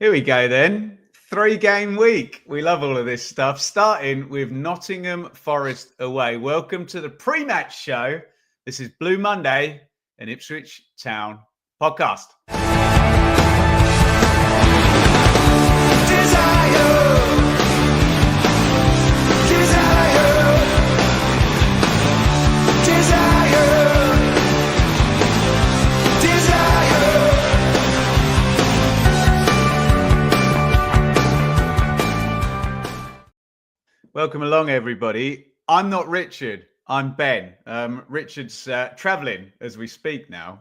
Here we go then. 3-game week. We love all of this stuff. Starting with Nottingham Forest away. Welcome to the pre-match show. This is Blue Monday, an Ipswich Town podcast. Welcome along, everybody. I'm not Richard. I'm Ben. Richard's traveling as we speak now.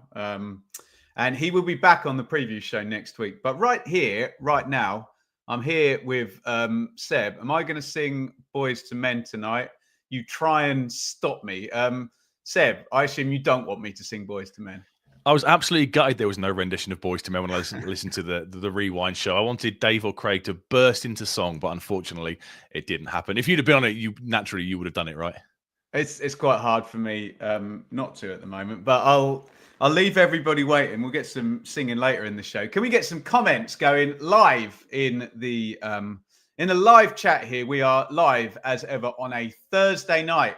And he will be back on the preview show next week. But right here, right now, I'm here with Seb. Am I going to sing Boys to Men tonight? You try and stop me. Seb, I assume you don't want me to sing Boys to Men. I was absolutely gutted there was no rendition of Boys to Men when I listened to the rewind show. I wanted Dave or Craig to burst into song, but unfortunately it didn't happen. If you'd have been on it, you would have done it, right? It's quite hard for me not to at the moment, but I'll leave everybody waiting. We'll get some singing later in the show. Can we get some comments going live in the live chat here? We are live as ever on a Thursday night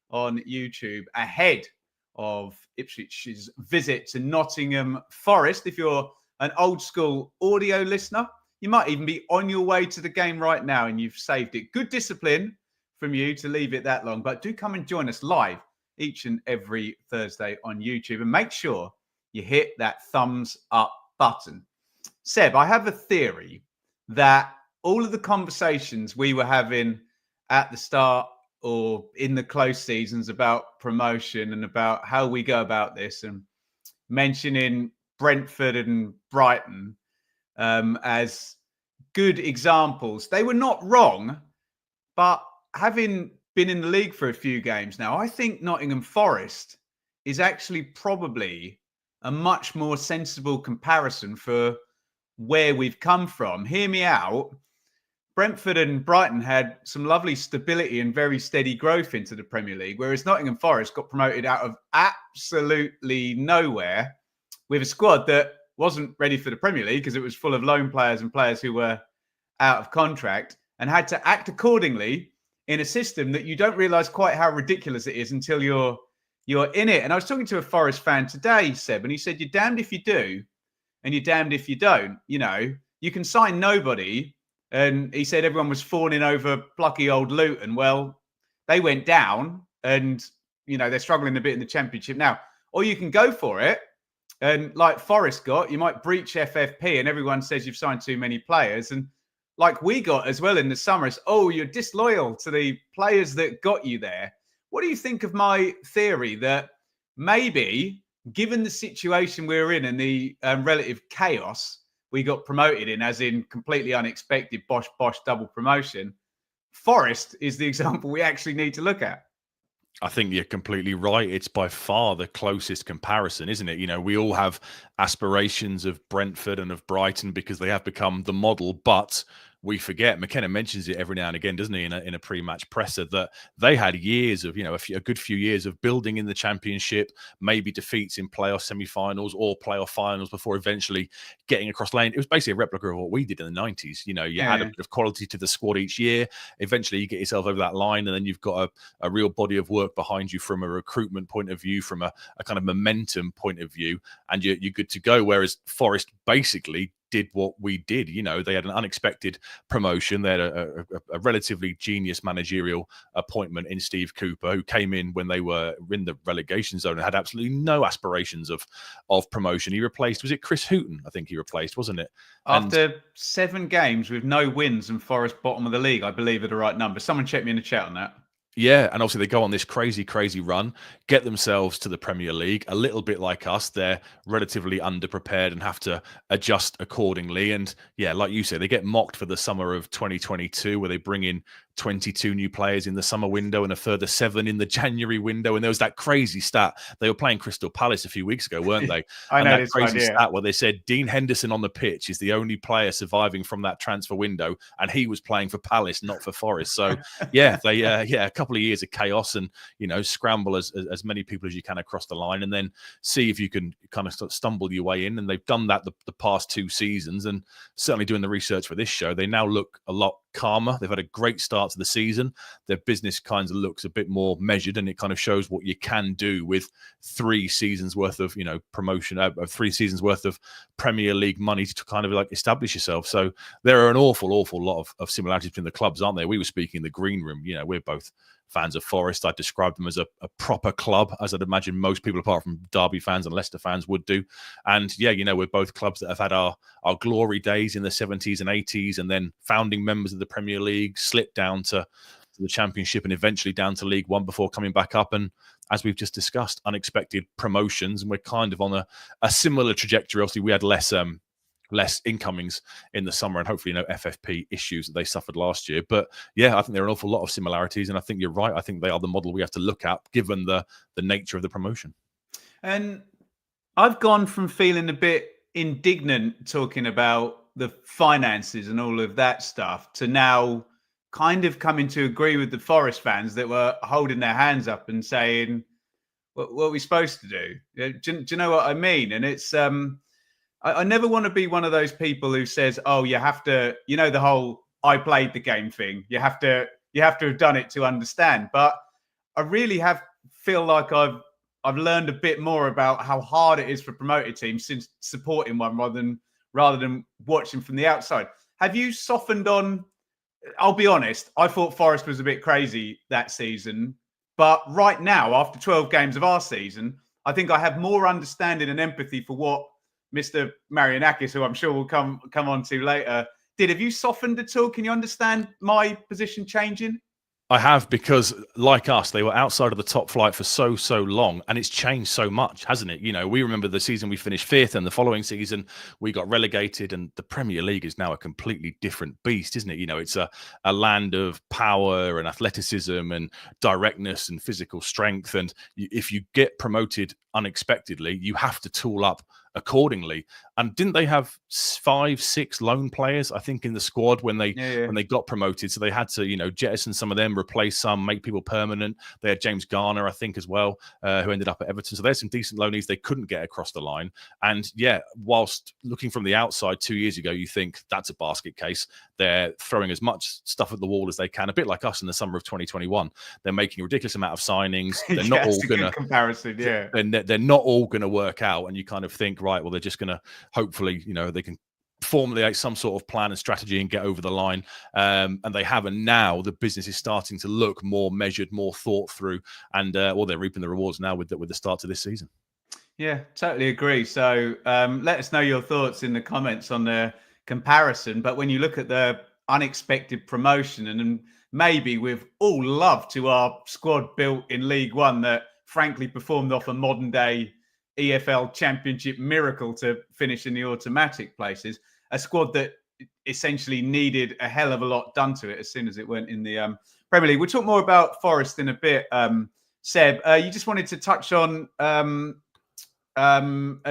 on YouTube ahead of Ipswich's visit to Nottingham Forest. If you're an old school audio listener, you might even be on your way to the game right now and you've saved it. Good discipline from you to leave it that long, but do come and join us live each and every Thursday on YouTube and make sure you hit that thumbs up button. Seb, I have a theory that all of the conversations we were having at the start or in the close seasons about promotion and about how we go about this, and mentioning Brentford and Brighton as good examples. They were not wrong, but having been in the league for a few games now, I think Nottingham Forest is actually probably a much more sensible comparison for where we've come from. Hear me out. Brentford and Brighton had some lovely stability and very steady growth into the Premier League, whereas Nottingham Forest got promoted out of absolutely nowhere with a squad that wasn't ready for the Premier League because it was full of loan players and players who were out of contract and had to act accordingly in a system that you don't realise quite how ridiculous it is until you're in it. And I was talking to a Forest fan today, Seb, and he said, you're damned if you do and you're damned if you don't. You know, you can sign nobody. And he said everyone was fawning over plucky old Luton. Well, they went down and, you know, they're struggling a bit in the Championship now. Or you can go for it. And like Forest got, you might breach FFP and everyone says you've signed too many players. And like we got as well in the summer, it's, oh, you're disloyal to the players that got you there. What do you think of my theory that maybe, given the situation we're in and the relative chaos we got promoted in, as in completely unexpected, bosh, double promotion, Forest is the example we actually need to look at? I think you're completely right. It's by far the closest comparison, isn't it? You know, we all have aspirations of Brentford and of Brighton because they have become the model, but we forget, McKenna mentions it every now and again, doesn't he, in a pre-match presser, that they had years of, you know, a good few years of building in the Championship, maybe defeats in playoff semi-finals or playoff finals before eventually getting across lane. It was basically a replica of what we did in the 90s. You know, you had a bit of quality to the squad each year. Eventually you get yourself over that line and then you've got a real body of work behind you from a recruitment point of view, from a kind of momentum point of view, and you're good to go. Whereas Forest basically did what we did. You know, they had an unexpected promotion. They had a relatively genius managerial appointment in Steve Cooper, who came in when they were in the relegation zone and had absolutely no aspirations of promotion. He replaced, was it Chris Hooton? I think he replaced, wasn't it? After 7 games with no wins and Forest bottom of the league, I believe are the right number. Someone check me in the chat on that. Yeah, and obviously they go on this crazy run, get themselves to the Premier League, a little bit like us. They're relatively underprepared and have to adjust accordingly. And yeah, like you said, they get mocked for the summer of 2022, where they bring in 22 new players in the summer window and a further 7 in the January window. And there was that crazy stat. They were playing Crystal Palace a few weeks ago, weren't they? I know and that this crazy one, yeah. stat where they said Dean Henderson on the pitch is the only player surviving from that transfer window, and he was playing for Palace, not for Forest. So yeah, they a couple of years of chaos, and scramble as many people as you can across the line, and then see if you can kind of stumble your way in. And they've done that the past 2 seasons, and certainly doing the research for this show, they now look a lot calmer. They've had a great start to the season. Their business kind of looks a bit more measured, and it kind of shows what you can do with 3 seasons worth of promotion, 3 seasons worth of Premier League money to kind of like establish yourself. So there are an awful lot of similarities between the clubs, aren't there? We were speaking in the green room. We're both fans of Forest. I described them as a proper club, as I'd imagine most people apart from Derby fans and Leicester fans would do. And yeah, we're both clubs that have had our glory days in the 70s and 80s, and then founding members of the Premier League, slipped down to the Championship and eventually down to League One before coming back up. And as we've just discussed, unexpected promotions, and we're kind of on a similar trajectory. Obviously, we had less incomings in the summer, and hopefully FFP issues that they suffered last year. But yeah, I think there are an awful lot of similarities, and I think you're right. I think they are the model we have to look at given the nature of the promotion. And I've gone from feeling a bit indignant talking about the finances and all of that stuff to now kind of coming to agree with the Forest fans that were holding their hands up and saying, what are we supposed to do? Do you know what I mean? And it's I never want to be one of those people who says, oh, you have to, the whole I played the game thing. You have to have done it to understand. But I really feel like I've learned a bit more about how hard it is for promoted teams since supporting one rather than watching from the outside. Have you softened on? I'll be honest, I thought Forest was a bit crazy that season. But right now, after 12 games of our season, I think I have more understanding and empathy for what Mr. Marianakis, who I'm sure we'll come on to later, did. Have you softened at all? Can you understand my position changing? I have, because like us, they were outside of the top flight for so long, and it's changed so much, hasn't it? We remember the season we finished 5th, and the following season we got relegated, and the Premier League is now a completely different beast, isn't it? It's a land of power and athleticism and directness and physical strength, and if you get promoted unexpectedly, you have to tool up accordingly. And didn't they have 5-6 loan players, I think, in the squad when they got promoted? So they had to jettison some of them, replace some, make people permanent. They had James Garner, I think, as well, who ended up at Everton. So there's some decent loanees they couldn't get across the line. And yeah, whilst looking from the outside 2 years ago, you think that's a basket case. They're throwing as much stuff at the wall as they can, a bit like us in the summer of 2021. They're making a ridiculous amount of signings. They're not all gonna comparison, yeah. They're not all gonna work out, and you kind of think, right, well, they're just gonna hopefully, they can formulate some sort of plan and strategy and get over the line. And they have, and now the business is starting to look more measured, more thought through, and they're reaping the rewards now with the start of this season. Yeah, totally agree. So let us know your thoughts in the comments on the comparison. But when you look at the unexpected promotion, and maybe with all love to our squad built in League One that frankly performed off a modern day EFL Championship miracle to finish in the automatic places, a squad that essentially needed a hell of a lot done to it as soon as it went in the Premier League. We'll talk more about Forest in a bit. Seb, you just wanted to touch on a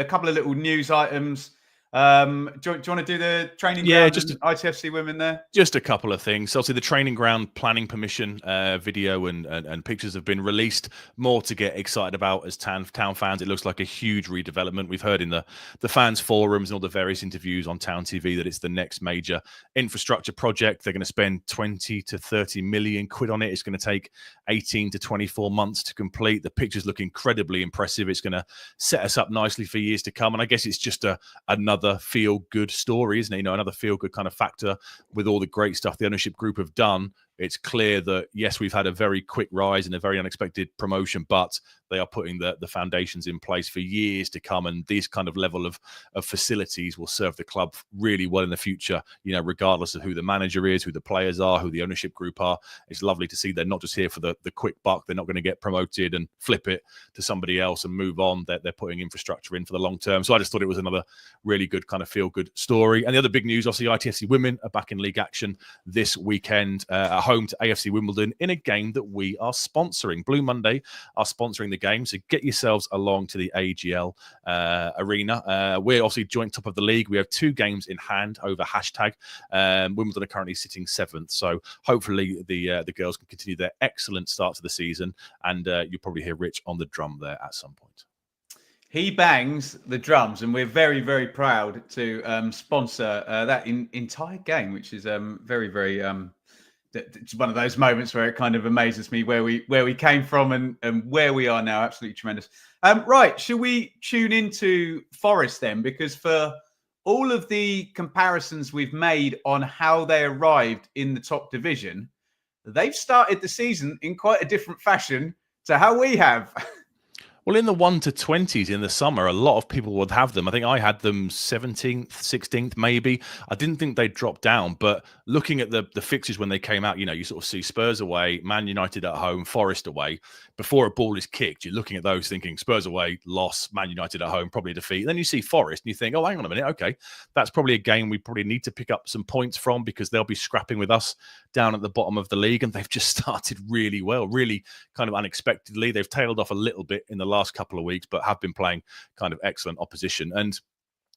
couple of little news items. Do you want to do the training ground just ITFC women there? Just a couple of things. Obviously, the training ground planning permission video and pictures have been released. More to get excited about as town fans. It looks like a huge redevelopment. We've heard in the fans forums and all the various interviews on Town TV that it's the next major infrastructure project. They're going to spend 20 to 30 million quid on it. It's going to take 18 to 24 months to complete. The pictures look incredibly impressive. It's going to set us up nicely for years to come. And I guess it's just another feel-good story, isn't it? Another feel-good kind of factor with all the great stuff the ownership group have done. It's clear that, yes, we've had a very quick rise and a very unexpected promotion, but they are putting the foundations in place for years to come. And this kind of level of facilities will serve the club really well in the future, regardless of who the manager is, who the players are, who the ownership group are. It's lovely to see they're not just here for the quick buck. They're not going to get promoted and flip it to somebody else and move on. They're putting infrastructure in for the long term. So I just thought it was another really good kind of feel-good story. And the other big news, obviously, ITFC women are back in league action this weekend at home to AFC Wimbledon in a game that we are sponsoring. Blue Monday are sponsoring the game, so get yourselves along to the AGL arena. We're obviously joint top of the league. We have 2 games in hand over hashtag. Wimbledon are currently sitting 7th, so hopefully the girls can continue their excellent start to the season, and you'll probably hear Rich on the drum there at some point. He bangs the drums, and we're very, very proud to sponsor that entire game, which is very, very. It's one of those moments where it kind of amazes me where we came from and where we are now. Absolutely tremendous. Right, should we tune into Forest then? Because for all of the comparisons we've made on how they arrived in the top division, they've started the season in quite a different fashion to how we have. Well, in the 1 to 20s in the summer, a lot of people would have them. I think I had them 17th, 16th, maybe. I didn't think they'd drop down, but looking at the fixtures when they came out, you sort of see Spurs away, Man United at home, Forest away. Before a ball is kicked, you're looking at those thinking Spurs away, loss, Man United at home, probably defeat. Then you see Forest and you think, oh, hang on a minute. Okay, that's probably a game we probably need to pick up some points from because they'll be scrapping with us down at the bottom of the league. And they've just started really well, really kind of unexpectedly. They've tailed off a little bit in the last couple of weeks, but have been playing kind of excellent opposition. And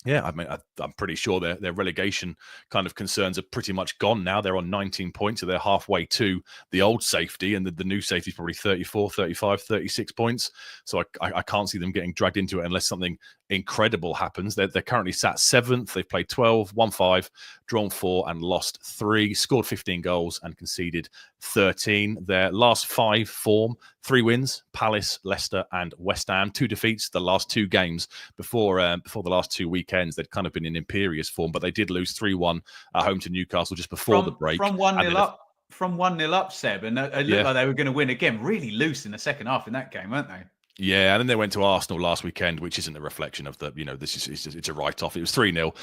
yeah, I mean, I'm pretty sure their relegation kind of concerns are pretty much gone now. They're on 19 points, so they're halfway to the old safety, and the new safety is probably 34, 35, 36 points. So I can't see them getting dragged into it unless something incredible happens. They're currently sat 7th. They've played 12, won 5, drawn 4, and lost 3, scored 15 goals and conceded 13. Their last 5 form, 3 wins, Palace, Leicester, and West Ham. 2 defeats the last 2 games before the last 2 weekends. They'd kind of been in imperious form, but they did lose 3-1 at home to Newcastle just before the break. From 1-0 up. From 1-0 up, Seb, and it looked like they were going to win again. Really loose in the second half in that game, weren't they? Yeah, and then they went to Arsenal last weekend, which isn't a reflection of the, this is it's a write-off. It was 3-0.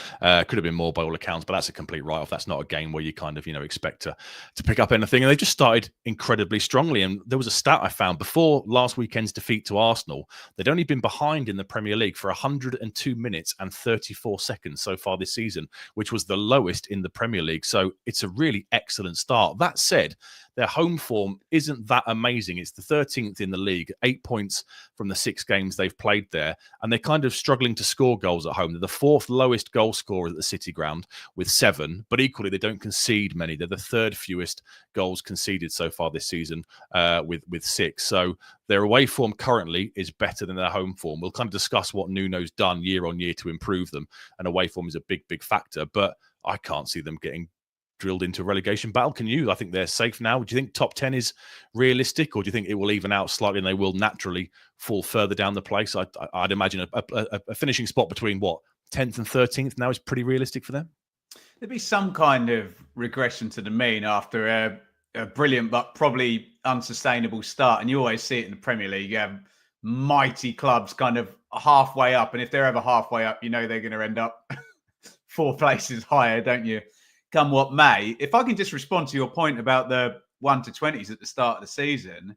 Could have been more by all accounts, but that's a complete write-off. That's not a game where you kind of, expect to pick up anything. And they just started incredibly strongly. And there was a stat I found before last weekend's defeat to Arsenal. They'd only been behind in the Premier League for 102 minutes and 34 seconds so far this season, which was the lowest in the Premier League. So it's a really excellent start. That said, their home form isn't that amazing. It's the 13th in the league, 8 points from the 6 games they've played there. And they're kind of struggling to score goals at home. They're the 4th lowest goal scorer at the City Ground with 7, but equally they don't concede many. They're the 3rd fewest goals conceded so far this season with 6. So their away form currently is better than their home form. We'll kind of discuss what Nuno's done year on year to improve them. And away form is a big, big factor, but I can't see them getting drilled into a relegation battle. Can you? I think they're safe now. Do you think top 10 is realistic, or do you think it will even out slightly and they will naturally fall further down the place? I'd imagine a finishing spot between 10th and 13th now is pretty realistic for them. There'd be some kind of regression to the mean after a brilliant but probably unsustainable start. And you always see it in the Premier League. You have mighty clubs kind of halfway up. And if they're ever halfway up, they're going to end up 4 places higher, don't you? Come what may. If I can just respond to your point about the 1 to 20s at the start of the season,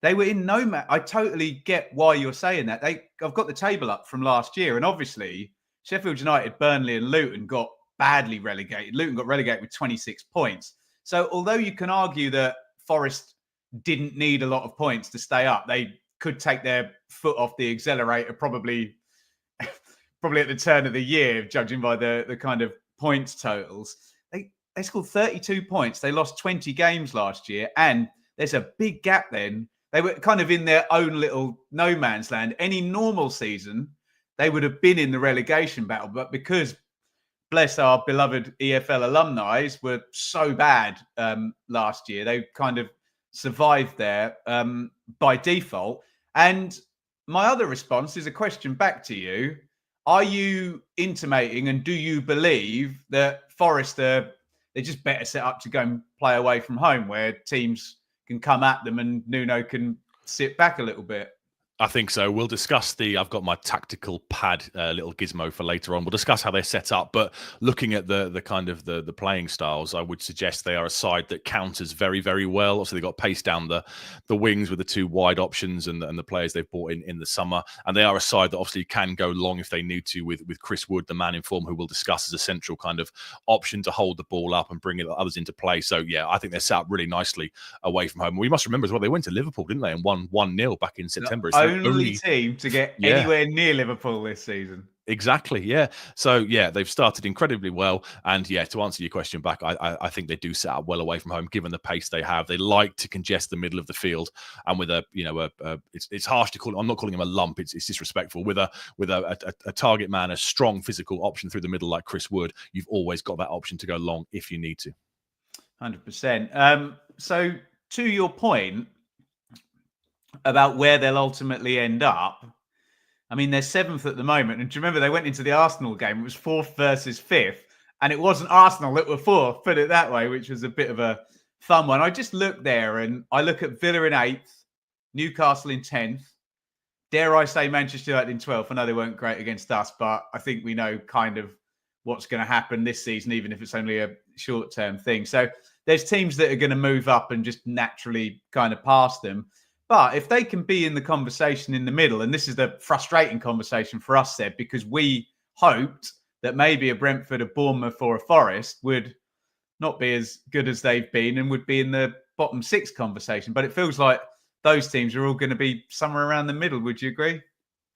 they were in no match. I totally get why you're saying that. I've got the table up from last year, and obviously Sheffield United, Burnley, and Luton got badly relegated. Luton got relegated with 26 points. So although you can argue that Forest didn't need a lot of points to stay up, they could take their foot off the accelerator probably at the turn of the year, judging by the kind of points totals. They scored 32 points. They lost 20 games last year. And there's a big gap then. They were kind of in their own little no man's land. Any normal season, they would have been in the relegation battle. But because, bless our beloved EFL alumni, were so bad last year, they kind of survived there by default. And my other response is a question back to you. Are you intimating and do you believe that Forest they're just better set up to go and play away from home where teams can come at them and Nuno can sit back a little bit? I think so. We'll discuss I've got my tactical pad little gizmo for later on. We'll discuss how they're set up. But looking at the kind of the playing styles, I would suggest they are a side that counters very, very well. Also, they've got pace down the wings with the two wide options and the players they've brought in the summer. And they are a side that obviously can go long if they need to with Chris Wood, the man in form, who we'll discuss as a central kind of option to hold the ball up and bring others into play. So, yeah, I think they're set up really nicely away from home. We must remember as well, they went to Liverpool, didn't they, and won 1-0 back in September. It's only team to get anywhere near Liverpool this season. Exactly, yeah. So, yeah, they've started incredibly well. And, yeah, to answer your question back, I think they do set up well away from home, given the pace they have. They like to congest the middle of the field. And with it's harsh to call, I'm not calling him a lump, it's disrespectful. With a target man, a strong physical option through the middle like Chris Wood, you've always got that option to go long if you need to. 100%. So, to your point about where they'll ultimately end up, I mean, they're 7th at the moment. And do you remember they went into the Arsenal game? It was 4th versus 5th. And it wasn't Arsenal that were 4th, put it that way, which was a bit of a fun one. I just look there and I look at Villa in 8th, Newcastle in 10th. Dare I say Manchester United in 12th? I know they weren't great against us, but I think we know kind of what's going to happen this season, even if it's only a short-term thing. So there's teams that are going to move up and just naturally kind of pass them. But if they can be in the conversation in the middle, and this is the frustrating conversation for us, Seb, because we hoped that maybe a Brentford, a Bournemouth or a Forest would not be as good as they've been and would be in the bottom 6 conversation. But it feels like those teams are all going to be somewhere around the middle. Would you agree?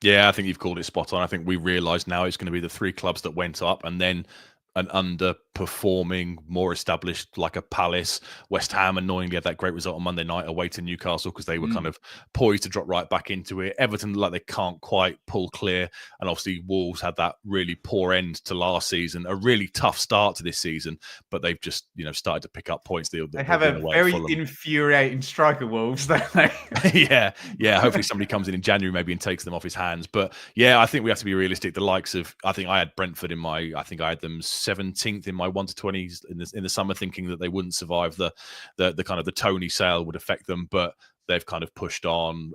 Yeah, I think you've called it spot on. I think we realise now it's going to be the 3 clubs that went up and then an underperforming, more established like a Palace. West Ham annoyingly had that great result on Monday night away to Newcastle because they were kind of poised to drop right back into it. Everton like they can't quite pull clear, and obviously Wolves had that really poor end to last season, a really tough start to this season, but they've just started to pick up points. They have a very infuriating striker, Wolves, don't they? yeah. Hopefully somebody comes in January maybe and takes them off his hands. But yeah, I think we have to be realistic. The likes of, I think I had Brentford I think I had them 17th in my 1 to 20s in the summer, thinking that they wouldn't survive the kind of the Tony sale would affect them, but they've kind of pushed on.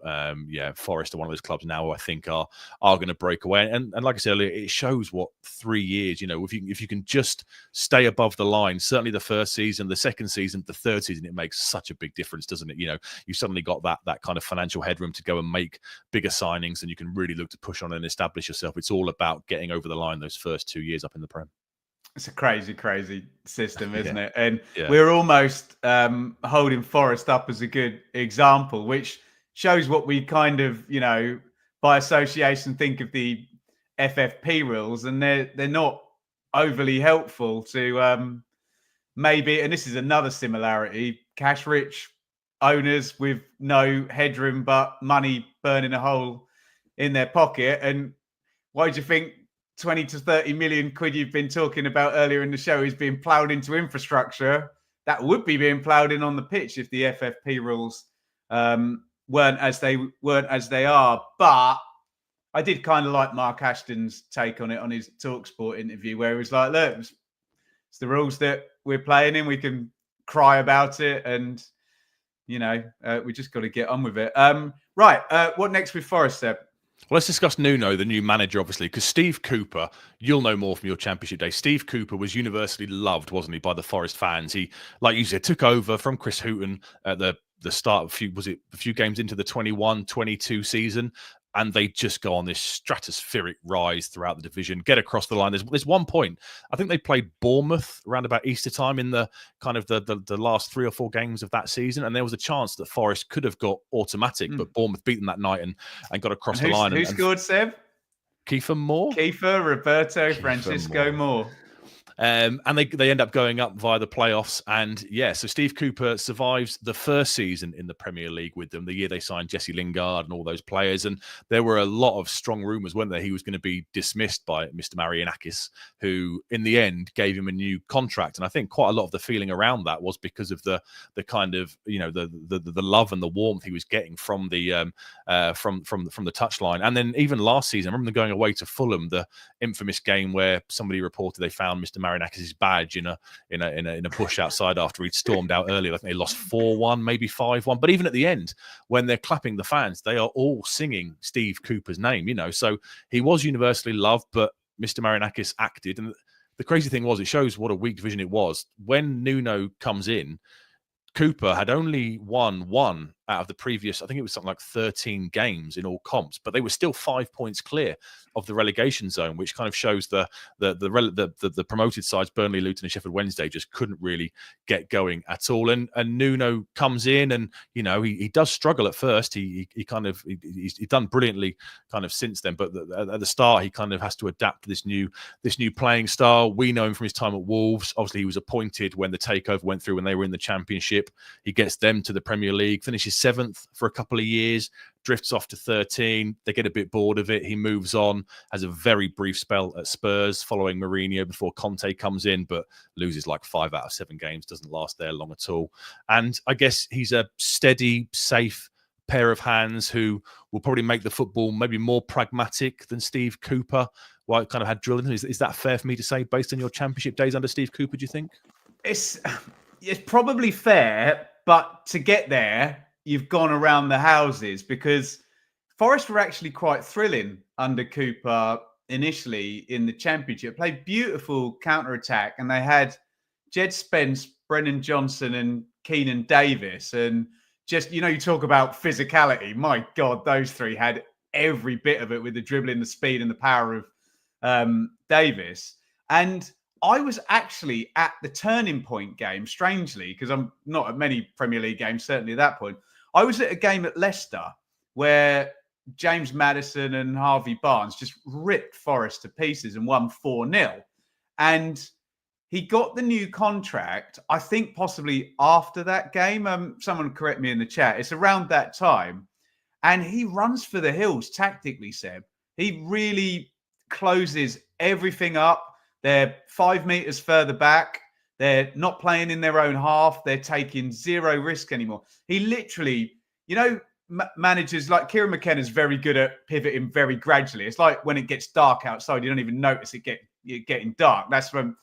Forest are one of those clubs now who I think are going to break away. And like I said earlier, it shows what 3 years, if you can just stay above the line, certainly the first season, the second season, the third season, it makes such a big difference, doesn't it? You suddenly got that kind of financial headroom to go and make bigger signings, and you can really look to push on and establish yourself. It's all about getting over the line those first 2 years up in the Prem. It's a crazy, crazy system, isn't it? And we're almost holding Forest up as a good example, which shows what we kind of, by association think of the FFP rules, and they're not overly helpful to maybe, and this is another similarity, cash-rich owners with no headroom but money burning a hole in their pocket. And why do you think 20 to 30 million quid you've been talking about earlier in the show is being ploughed into infrastructure that would be being ploughed in on the pitch if the FFP rules weren't as they are? But I did kind of like Mark Ashton's take on it on his TalkSport interview, where he was like, look, it's the rules that we're playing in. We can cry about it, and we just got to get on with it. Right, what next with Forest, Seb? Well, let's discuss Nuno, the new manager, obviously, because Steve Cooper, you'll know more from your championship days. Steve Cooper was universally loved, wasn't he, by the Forest fans. He, like you said, took over from Chris Hughton at the start of a few games into the 21-22 season, and they just go on this stratospheric rise throughout the division, get across the line. There's one point, I think they played Bournemouth around about Easter time in the kind of the last 3 or 4 games of that season, and there was a chance that Forest could have got automatic, but Bournemouth beat them that night and got across the line. Who scored, Seb? Kiefer Moore? Roberto Francisco Moore. And they end up going up via the playoffs. And so Steve Cooper survives the first season in the Premier League with them, the year they signed Jesse Lingard and all those players. And there were a lot of strong rumours, weren't there? He was going to be dismissed by Mr. Marianakis, who in the end gave him a new contract. And I think quite a lot of the feeling around that was because of the kind of, the love and the warmth he was getting from the from the touchline. And then even last season, I remember them going away to Fulham, the infamous game where somebody reported they found Mr. Marinakis' badge in a bush outside after he'd stormed out earlier. I think they lost 4-1, maybe 5-1. But even at the end, when they're clapping the fans, they are all singing Steve Cooper's name. So he was universally loved, but Mr. Marinakis acted. And the crazy thing was, it shows what a weak division it was. When Nuno comes in, Cooper had only won one out of the previous, I think it was something like 13 games in all comps, but they were still 5 points clear of the relegation zone, which kind of shows the promoted sides, Burnley, Luton, and Sheffield Wednesday, just couldn't really get going at all. And Nuno comes in, and he does struggle at first. He's done brilliantly kind of since then, but at the start he kind of has to adapt to this new playing style. We know him from his time at Wolves. Obviously, he was appointed when the takeover went through when they were in the Championship. He gets them to the Premier League, finishes 7th for a couple of years, drifts off to 13. They get a bit bored of it. He moves on, has a very brief spell at Spurs following Mourinho before Conte comes in, but loses like 5 out of 7 games, doesn't last there long at all. And I guess he's a steady, safe pair of hands who will probably make the football maybe more pragmatic than Steve Cooper. Well, it kind of had drilled in. Is that fair for me to say based on your Championship days under Steve Cooper, do you think? It's probably fair, but to get there, you've gone around the houses, because Forest were actually quite thrilling under Cooper initially in the Championship. Played beautiful counter-attack, and they had Jed Spence, Brennan Johnson, and Keenan Davis. And just, you talk about physicality. My God, those three had every bit of it with the dribbling, the speed, and the power of Davis. And I was actually at the Turning Point game, strangely, because I'm not at many Premier League games, certainly at that point. I was at a game at Leicester where James Maddison and Harvey Barnes just ripped Forest to pieces and won 4-0. And he got the new contract, I think possibly after that game. Someone correct me in the chat. It's around that time. And he runs for the hills tactically, Seb. He really closes everything up. They're 5 meters further back. They're not playing in their own half. They're taking zero risk anymore. He literally, managers like Kieran McKenna's very good at pivoting very gradually. It's like when it gets dark outside, you don't even notice it getting dark. That's when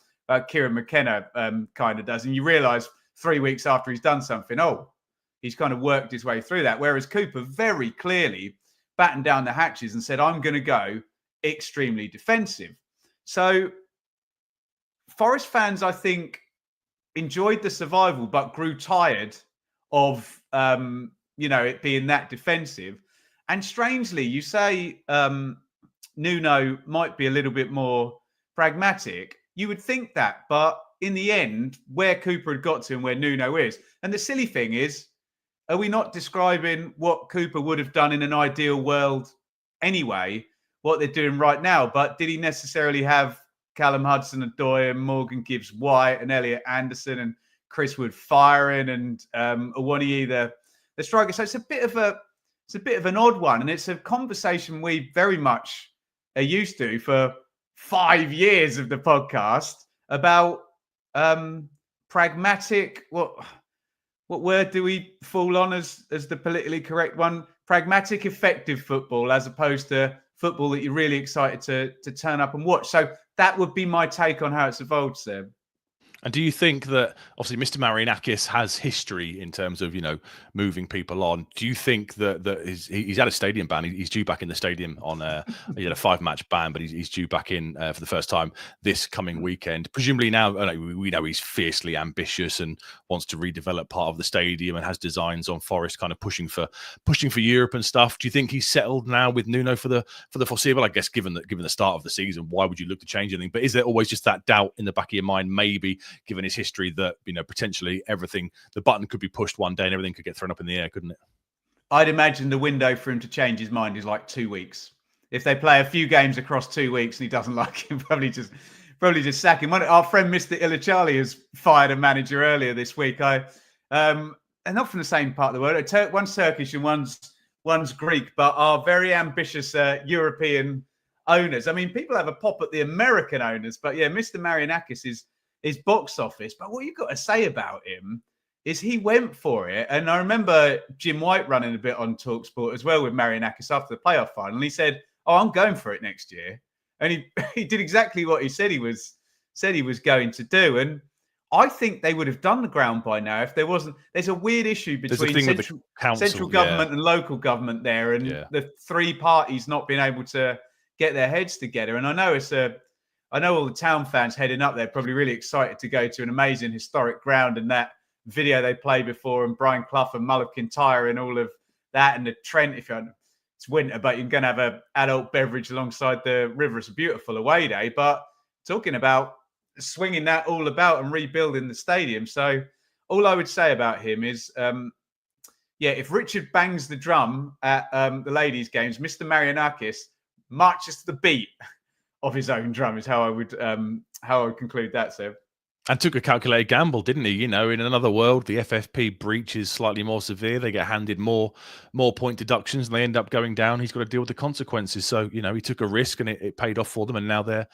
Kieran McKenna kind of does. And you realise 3 weeks after he's done something, he's kind of worked his way through that. Whereas Cooper very clearly battened down the hatches and said, I'm going to go extremely defensive. So Forest fans, I think, enjoyed the survival, but grew tired of, it being that defensive. And strangely, you say Nuno might be a little bit more pragmatic. You would think that, but in the end, where Cooper had got to and where Nuno is. And the silly thing is, are we not describing what Cooper would have done in an ideal world anyway, what they're doing right now? But did he necessarily have Callum Hudson-Odoi and Morgan Gibbs-White and Elliot Anderson and Chris Wood firing and Awoniyi the striker? So it's a bit of an odd one, and it's a conversation we very much are used to for 5 years of the podcast about pragmatic. What word do we fall on as the politically correct one? Pragmatic, effective football, as opposed to football that you're really excited to turn up and watch. So that would be my take on how it's evolved, Seb. And do you think that, obviously, Mr. Marinakis has history in terms of, moving people on? Do you think that he's had a stadium ban? He's due back in the stadium on he had a 5-match ban, but he's due back in for the first time this coming weekend. Presumably now, we know he's fiercely ambitious and wants to redevelop part of the stadium and has designs on Forest kind of pushing for Europe and stuff. Do you think he's settled now with Nuno for the foreseeable? I guess given the start of the season, why would you look to change anything? But is there always just that doubt in the back of your mind, maybe, given his history, that potentially the button could be pushed one day and everything could get thrown up in the air, couldn't it? I'd imagine the window for him to change his mind is like 2 weeks. If they play a few games across 2 weeks and he doesn't like him, probably just sack him. Our friend Mr. Ilachali has fired a manager earlier this week. And not from the same part of the world. One's Turkish and one's Greek, but are very ambitious European owners. I mean, people have a pop at the American owners, but yeah, Mr. Marinakis is box office. But what you've got to say about him is he went for it. And I remember Jim White running a bit on TalkSport as well with Marinakis after the playoff final. And he said, I'm going for it next year. And he did exactly what he said he was said he was going to do. And I think they would have done the ground by now if there wasn't. There's a weird issue between central government and local government there, and the three parties not being able to get their heads together. And I know I know all the town fans heading up there probably really excited to go to an amazing historic ground, and that video they played before, and Brian Clough and Mull of Kintyre and all of that, and the Trent. If it's winter, but you're going to have an adult beverage alongside the river. It's a beautiful away day, but talking about swinging that all about and rebuilding the stadium. So all I would say about him is, if Richard bangs the drum at the ladies' games, Mr. Marianakis marches to the beat of his own drum is how I would conclude that, Seb. And took a calculated gamble, didn't he? In another world, the FFP breach is slightly more severe. They get handed more point deductions and they end up going down. He's got to deal with the consequences. So, he took a risk and it paid off for them. And now they're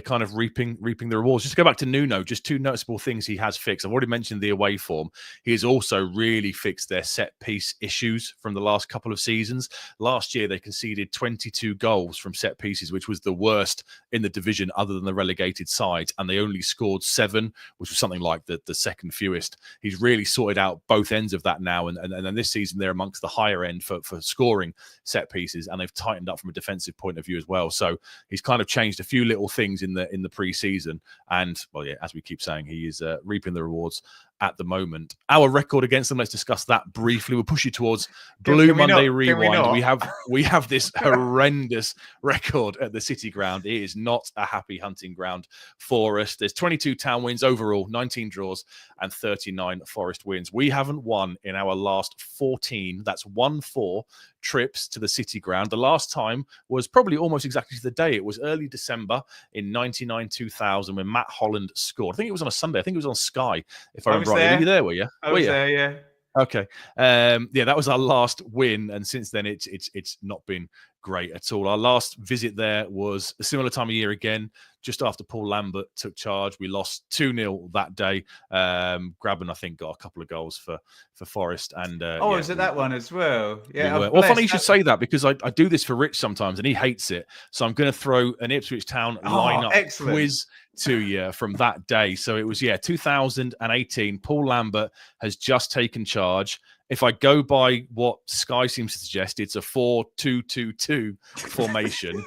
kind of reaping the rewards. Just to go back to Nuno, just two noticeable things he has fixed. I've already mentioned the away form. He has also really fixed their set piece issues from the last couple of seasons. Last year, they conceded 22 goals from set pieces, which was the worst in the division other than the relegated sides. And they only scored 7, which was something like the second fewest. He's really sorted out both ends of that now, and then this season they're amongst the higher end for scoring set pieces, and they've tightened up from a defensive point of view as well. So he's kind of changed a few little things in the pre-season, and as we keep saying, he is reaping the rewards at the moment. Our record against them, let's discuss that briefly. We'll push you towards Blue Monday Rewind. We have this horrendous record at the City Ground. It is not a happy hunting ground for us. There's 22 town wins overall, 19 draws and 39 Forest wins. We haven't won in our last 14. That's 1-4 trips to the City Ground. The last time was probably almost exactly to the day. It was early December in 99-2000 when Matt Holland scored. I think it was on a Sunday. I think it was on Sky, if I remember right. Were you there, were you? I was there, yeah. Okay. That was our last win, and since then it's not been great at all. Our last visit there was a similar time of year again, just after Paul Lambert took charge. We lost 2-0 that day. Grabban, I think, got a couple of goals for Forest. And was it that one as well? Yeah. Well, funny you should say that, because I do this for Rich sometimes and he hates it. So I'm going to throw an Ipswich Town lineup quiz to you from that day. So it was 2018. Paul Lambert has just taken charge. If I go by what Sky seems to suggest, it's a 4-2-2-2 formation.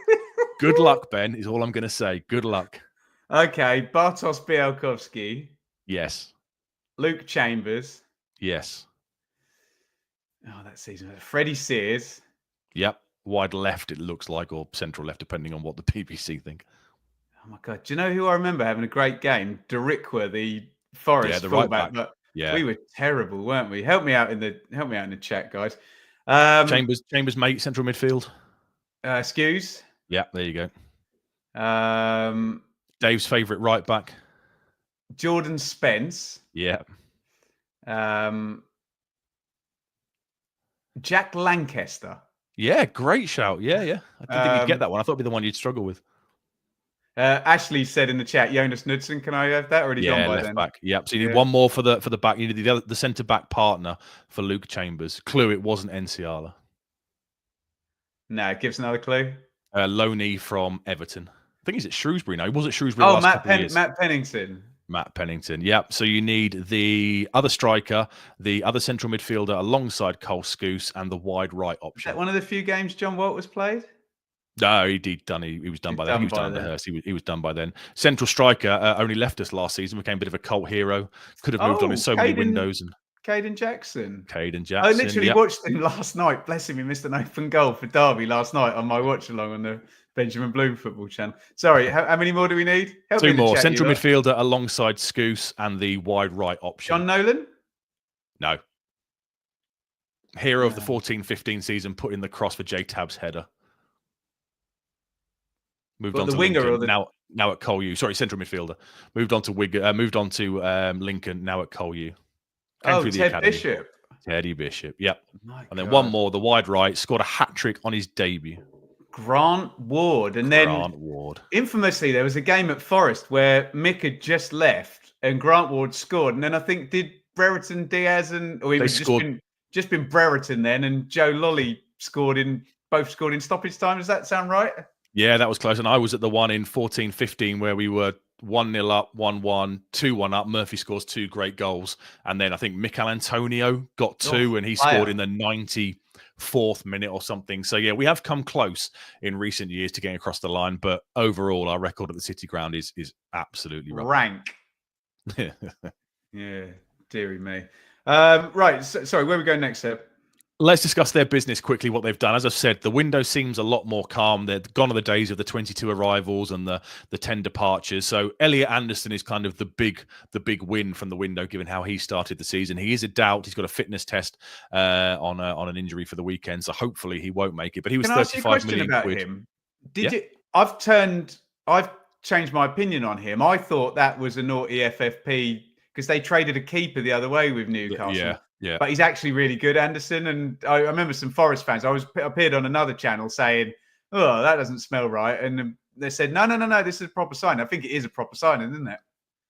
Good luck, Ben, is all I'm going to say. Good luck. Okay, Bartosz Białkowski. Yes. Luke Chambers. Yes. Oh, that season. Freddie Sears. Yep. Wide left, it looks like, or central left, depending on what the BBC think. Oh, my God. Do you know who I remember having a great game? Derikwa, the Forest fullback. Right, yeah, we were terrible, weren't we? Help me out in the chat, guys. Chambers, mate, central midfield. Skews. Yeah, there you go. Dave's favourite right back. Jordan Spence. Yeah. Jack Lancaster. Yeah, great shout. Yeah. I didn't think you'd get that one. I thought it'd be the one you'd struggle with. Ashley said in the chat, Jonas Knudsen. Can I have that? Already done by left then. Back. Yep. So you need one more for the back. You need the centre back partner for Luke Chambers. Clue: it wasn't Enciala. No, give us another clue. Loney from Everton. I think he's at Shrewsbury now. He was at Shrewsbury last couple of years. Matt Pennington. Matt Pennington. Yep. So you need the other striker, the other central midfielder alongside Cole Scouse, and the wide right option. Is that one of the few games John Walters played? No, he was done by then. He was done under Hurst. He was done by then. Central striker only left us last season. Became a bit of a cult hero. Could have moved on in so many windows. And Caden Jackson. I literally watched him last night. Bless him, he missed an open goal for Derby last night on my watch along on the Benjamin Bloom football channel. Sorry, how many more do we need? Two more. Central midfielder alongside Scouse and the wide right option. John Nolan? No. Hero of the 14-15 season, put in the cross for J-Tab's header. Moved on to winger Lincoln, now at Cole U. Sorry, central midfielder. Moved on to Lincoln, now at Cole U. Bishop. Teddy Bishop, yep. And then one more, the wide right, scored a hat-trick on his debut. Grant Ward. And then infamously, there was a game at Forest where Mick had just left and Grant Ward scored. And then I think, did Brereton, Diaz, just been Brereton then, and Joe Lolly both scored in stoppage time. Does that sound right? Yeah, that was close. And I was at the one in 14-15 where we were 1-0 up, 1-1, 2-1 up. Murphy scores 2 great goals. And then I think Mikel Antonio got 2 and he scored in the 94th minute or something. So, yeah, we have come close in recent years to getting across the line. But overall, our record at the City Ground is absolutely rank. Yeah, dearie me. Right, sorry, where are we going next, Seb? Let's discuss their business quickly, what they've done. As I've said, the window seems a lot more calm. They're gone are the days of the 22 arrivals and the 10 departures. So Elliot Anderson is kind of the big win from the window, given how he started the season. He is a doubt. He's got a fitness test on an injury for the weekend, so hopefully he won't make it. But he was 35 million quid. Him? I've changed my opinion on him. I thought that was a naughty FFP because they traded a keeper the other way with Newcastle. Yeah. But he's actually really good, Anderson. And I remember some Forest fans. I appeared on another channel saying, "Oh, that doesn't smell right," and they said, "No, this is a proper sign." I think it is a proper signing, isn't it?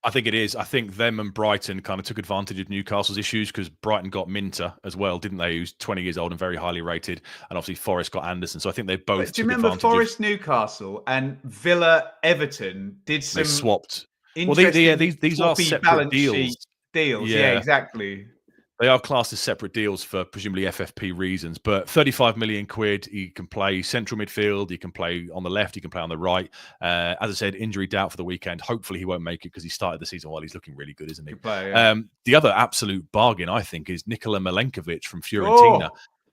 I think it is. I think them and Brighton kind of took advantage of Newcastle's issues because Brighton got Minter as well, didn't they? Who's 20 years old and very highly rated, and obviously Forest got Anderson. So I think they both. Do you remember Forest, Newcastle, and Villa, Everton did some? They swapped. Well, these are separate deals. Yeah, exactly. They are classed as separate deals for presumably FFP reasons, but 35 million quid. He can play central midfield. He can play on the left. He can play on the right. As I said, injury doubt for the weekend. Hopefully he won't make it because he started the season while he's looking really good, isn't he? Play, yeah. The other absolute bargain, I think, is Nikola Milenkovic from Fiorentina.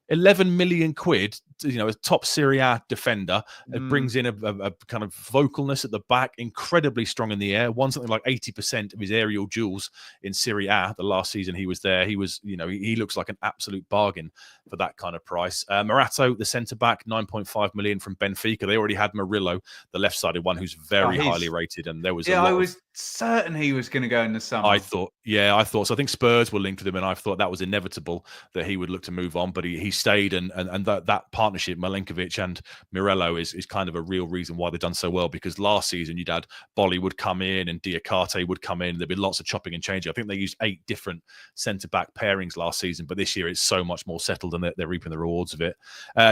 11 million quid, a top Serie A defender. It brings in a kind of vocalness at the back, incredibly strong in the air. Won something like 80% of his aerial duels in Serie A the last season he was there. He was, he looks like an absolute bargain for that kind of price. Morato, the centre-back, 9.5 million from Benfica. They already had Murillo, the left-sided one, who's very highly rated. And there was I was certain he was going to go in the summer. I thought so. I think Spurs were linked with him, and I thought that was inevitable that he would look to move on, but he stayed, and that partnership, Milenkovic and Murillo, is kind of a real reason why they've done so well, because last season you'd had Bolly would come in and Diakate would come in. There'd be lots of chopping and changing. I think they used 8 different centre-back pairings last season, but this year it's so much more settled and they're reaping the rewards of it.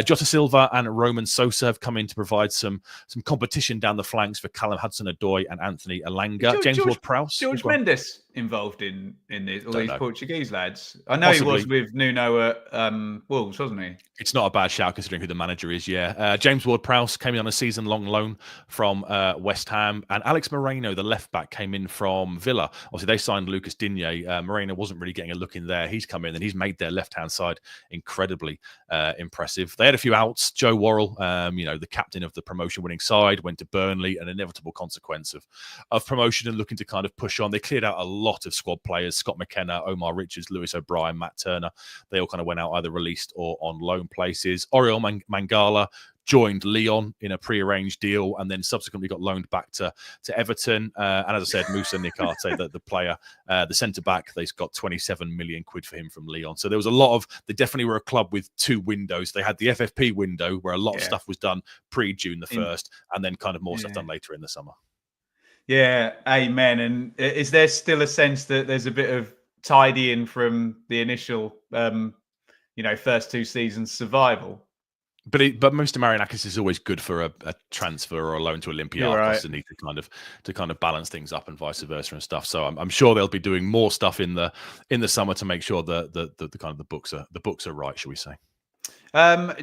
Jota Silva and Roman Sosa have come in to provide some competition down the flanks for Callum Hudson-Odoi and Anthony Elanga. James Ward-Prowse. George Mendes involved in this, all these Portuguese lads. I know Possibly. He was with Nuno at Wolves, wasn't he? It's not a bad shout considering who the manager is, yeah. James Ward-Prowse came in on a season-long loan from West Ham, and Alex Moreno, the left-back, came in from Villa. Obviously, they signed Lucas Digne. Moreno wasn't really getting a look in there. He's come in, and he's made their left-hand side incredibly impressive. They had a few outs. Joe Worrell, the captain of the promotion-winning side, went to Burnley, an inevitable consequence of promotion and looking to kind of push on. They cleared out a lot of squad players: Scott McKenna, Omar Richards, Lewis O'Brien, Matt Turner. They all kind of went out either released or on loan places. Oriol Mangala joined Lyon in a pre-arranged deal and then subsequently got loaned back to Everton. And as I said, Moussa Niakhaté, the player, the centre-back, they've got 27 million quid for him from Lyon. So there was a lot of, they definitely were a club with 2 windows. They had the FFP window where a lot of stuff was done pre-June the 1st and then kind of more stuff done later in the summer. Yeah, amen. And is there still a sense that there's a bit of tidying from the initial, first 2 seasons survival? But Mr. Marinakis is always good for a transfer or a loan to Olympiacos, and to kind of balance things up and vice versa and stuff. So I'm sure they'll be doing more stuff in the summer to make sure that the kind of the books are right, shall we say? Do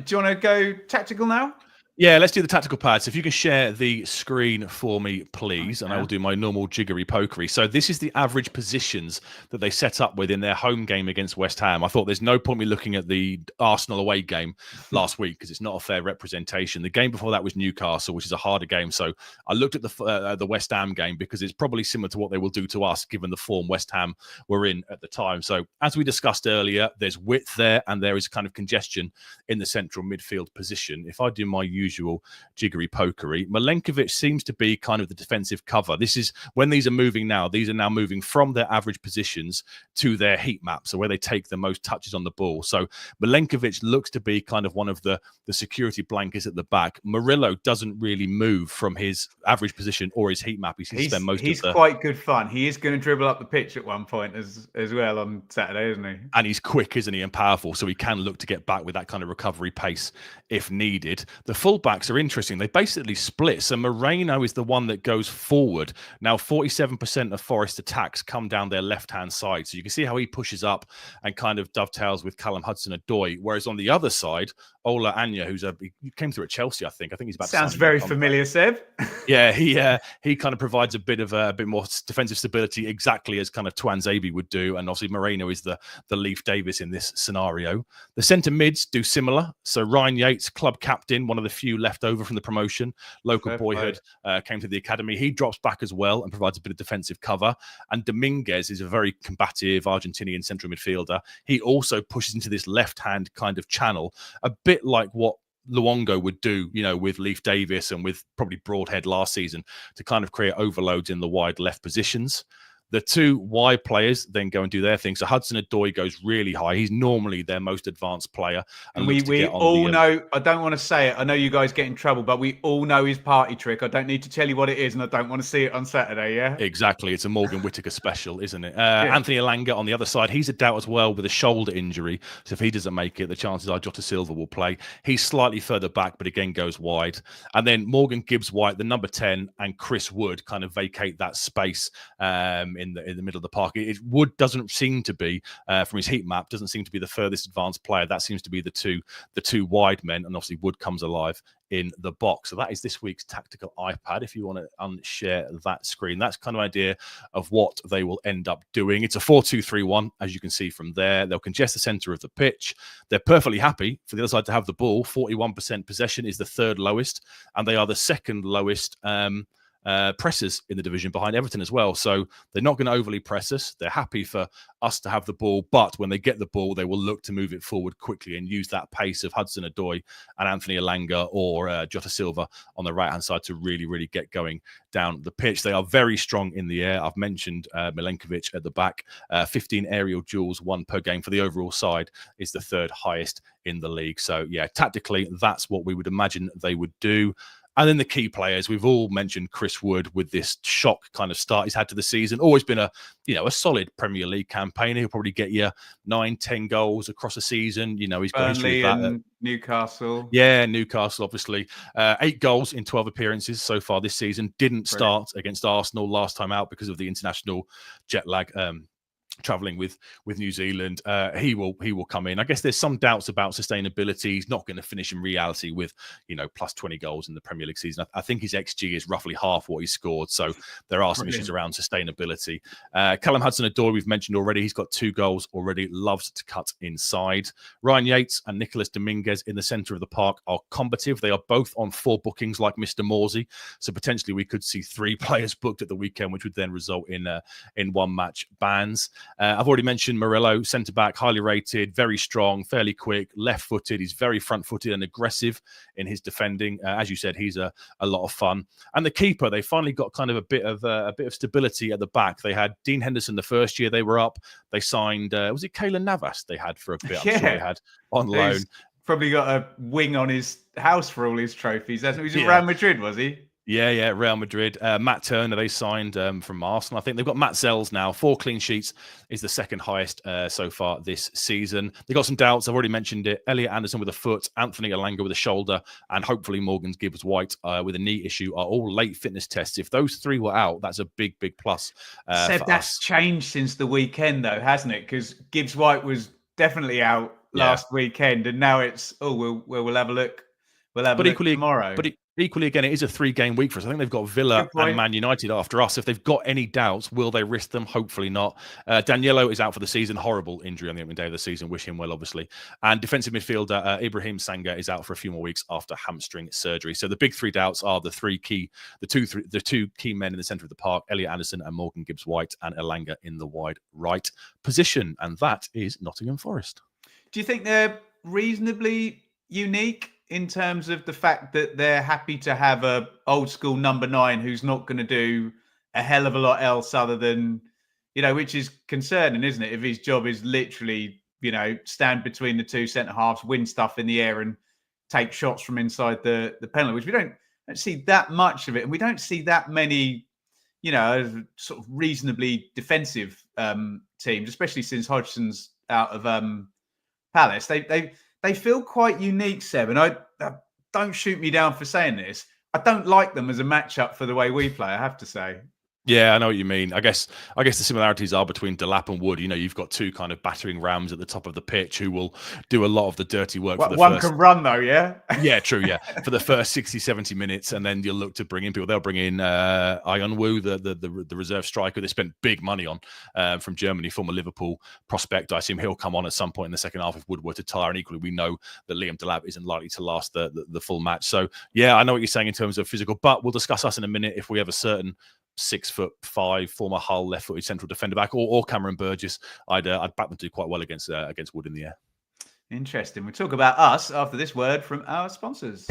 you want to go tactical now? Yeah, let's do the tactical pads. If you can share the screen for me, please, and I will do my normal jiggery pokery. So this is the average positions that they set up with in their home game against West Ham. I thought there's no point me looking at the Arsenal away game last week because it's not a fair representation. The game before that was Newcastle, which is a harder game. So I looked at the West Ham game because it's probably similar to what they will do to us given the form West Ham were in at the time. So as we discussed earlier, there's width there and there is kind of congestion in the central midfield position. If I do my usual jiggery pokery, Milenkovic seems to be kind of the defensive cover. This is when these are moving now. These are now moving from their average positions to their heat map, so where they take the most touches on the ball. So Milenkovic looks to be kind of one of the security blankets at the back. Murillo doesn't really move from his average position or his heat map. He's quite good fun. He is going to dribble up the pitch at one point as well on Saturday, isn't he? And he's quick, isn't he, and powerful, so he can look to get back with that kind of recovery pace if needed. The full fullbacks are interesting. They basically split. So Moreno is the one that goes forward. Now, 47% of Forest attacks come down their left-hand side. So you can see how he pushes up and kind of dovetails with Callum Hudson-Odoi. Whereas on the other side, Ola Anya, he came through at Chelsea, I think. I think he's about to Sounds sign a new very contract. familiar, Seb. Yeah, he kind of provides a bit more defensive stability, exactly as kind of Tuanzebe would do, and obviously Moreno is the Leif Davis in this scenario. The centre mids do similar. So Ryan Yates, club captain, one of the few left over from the promotion, local boyhood, came to the academy. He drops back as well and provides a bit of defensive cover. And Dominguez is a very combative Argentinian central midfielder. He also pushes into this left-hand kind of channel, a bit like what Luongo would do, with Leif Davis and with probably Broadhead last season, to kind of create overloads in the wide left positions. The two wide players then go and do their thing. So Hudson-Odoi goes really high. He's normally their most advanced player. And we all know, I don't want to say it, I know you guys get in trouble, but we all know his party trick. I don't need to tell you what it is, and I don't want to see it on Saturday, yeah? Exactly. It's a Morgan Whittaker special, isn't it? Yeah. Anthony Elanga on the other side, he's a doubt as well with a shoulder injury. So if he doesn't make it, the chances are Jota Silva will play. He's slightly further back, but again goes wide. And then Morgan Gibbs-White, the number 10, and Chris Wood kind of vacate that space in the middle of the park. Wood doesn't seem to be, from his heat map, doesn't seem to be the furthest advanced player. That seems to be the two wide men, and obviously Wood comes alive in the box. So that is this week's tactical iPad. If you want to unshare that screen, that's kind of idea of what they will end up doing. It's a 4-2-3-1, as you can see from there. They'll congest the center of the pitch. They're perfectly happy for the other side to have the ball. 41% possession is the third lowest, and they are the second lowest pressers in the division behind Everton as well. So they're not going to overly press us. They're happy for us to have the ball, but when they get the ball, they will look to move it forward quickly and use that pace of Hudson-Odoi and Anthony Elanga or Jota Silva on the right-hand side to really, really get going down the pitch. They are very strong in the air. I've mentioned Milenkovic at the back. 15 aerial duels, one per game for the overall side, is the third highest in the league. So yeah, tactically, that's what we would imagine they would do. And then the key players, we've all mentioned Chris Wood with this shock kind of start he's had to the season. Always been a solid Premier League campaigner. He'll probably get you 9-10 goals across a season. He's got history with that. Newcastle. Yeah, Newcastle, obviously. 8 goals in 12 appearances so far this season. Didn't start against Arsenal last time out because of the international jet lag. Traveling with New Zealand, he will come in. I guess there's some doubts about sustainability. He's not going to finish in reality with plus 20 goals in the Premier League season. I think his XG is roughly half what he scored, so there are some issues around sustainability. Callum Hudson-Odoi, we've mentioned already. He's got 2 goals already. Loves to cut inside. Ryan Yates and Nicholas Dominguez in the centre of the park are combative. They are both on 4 bookings like Mr. Morsey, so potentially we could see 3 players booked at the weekend, which would then result in 1 match bans. I've already mentioned Murillo, centre-back, highly rated, very strong, fairly quick, left-footed. He's very front-footed and aggressive in his defending. As you said, he's a lot of fun. And the keeper, they finally got kind of a bit of stability at the back. They had Dean Henderson the first year they were up. They signed, was it Keylor Navas they had for a bit? I'm sure they had on loan. He's probably got a wing on his house for all his trophies. He was at Real Madrid, was he? Yeah, Real Madrid. Matt Turner, they signed from Arsenal. I think they've got Matt Sells now. 4 clean sheets is the second highest so far this season. They got some doubts. I've already mentioned it. Elliot Anderson with a foot, Anthony Elanga with a shoulder, and hopefully Morgan Gibbs-White with a knee issue are all late fitness tests. If those 3 were out, that's a big, big plus. Seb, that's changed since the weekend, though, hasn't it? Because Gibbs-White was definitely out last weekend, and now it's we'll have a look. We'll have a look tomorrow. But equally, again, it is a 3-game week for us. I think they've got Villa and Man United after us. If they've got any doubts, will they risk them? Hopefully not. Daniello is out for the season. Horrible injury on the opening day of the season. Wish him well, obviously. And defensive midfielder Ibrahim Sanga is out for a few more weeks after hamstring surgery. So the big 3 doubts are the two key men in the centre of the park: Elliot Anderson and Morgan Gibbs-White, and Elanga in the wide right position. And that is Nottingham Forest. Do you think they're reasonably unique in terms of the fact that they're happy to have a old school number 9 who's not going to do a hell of a lot else other than, which is concerning, isn't it? If his job is literally, stand between the 2 centre halves, win stuff in the air and take shots from inside the penalty, which we don't see that much of it. And we don't see that many, sort of reasonably defensive teams, especially since Hodgson's out of Palace. They feel quite unique, Seb. And don't shoot me down for saying this. I don't like them as a matchup for the way we play, I have to say. Yeah, I know what you mean. I guess the similarities are between Delap and Wood. You know, you've got two kind of battering rams at the top of the pitch who will do a lot of the dirty work for the One first. can run though, yeah? Yeah, true, yeah. For the first 60, 70 minutes, and then you'll look to bring in people. They'll bring in Ionwu, the reserve striker they spent big money on from Germany, former Liverpool prospect. I assume he'll come on at some point in the second half if Wood were to tire. And equally, we know that Liam Delap isn't likely to last the full match. So, yeah, I know what you're saying in terms of physical, but we'll discuss us in a minute if we have a certain 6'5" former Hull left-footed central defender back, or Cameron Burgess. I'd back them to do quite well against Wood in the air. Interesting. We'll talk about us after this word from our sponsors.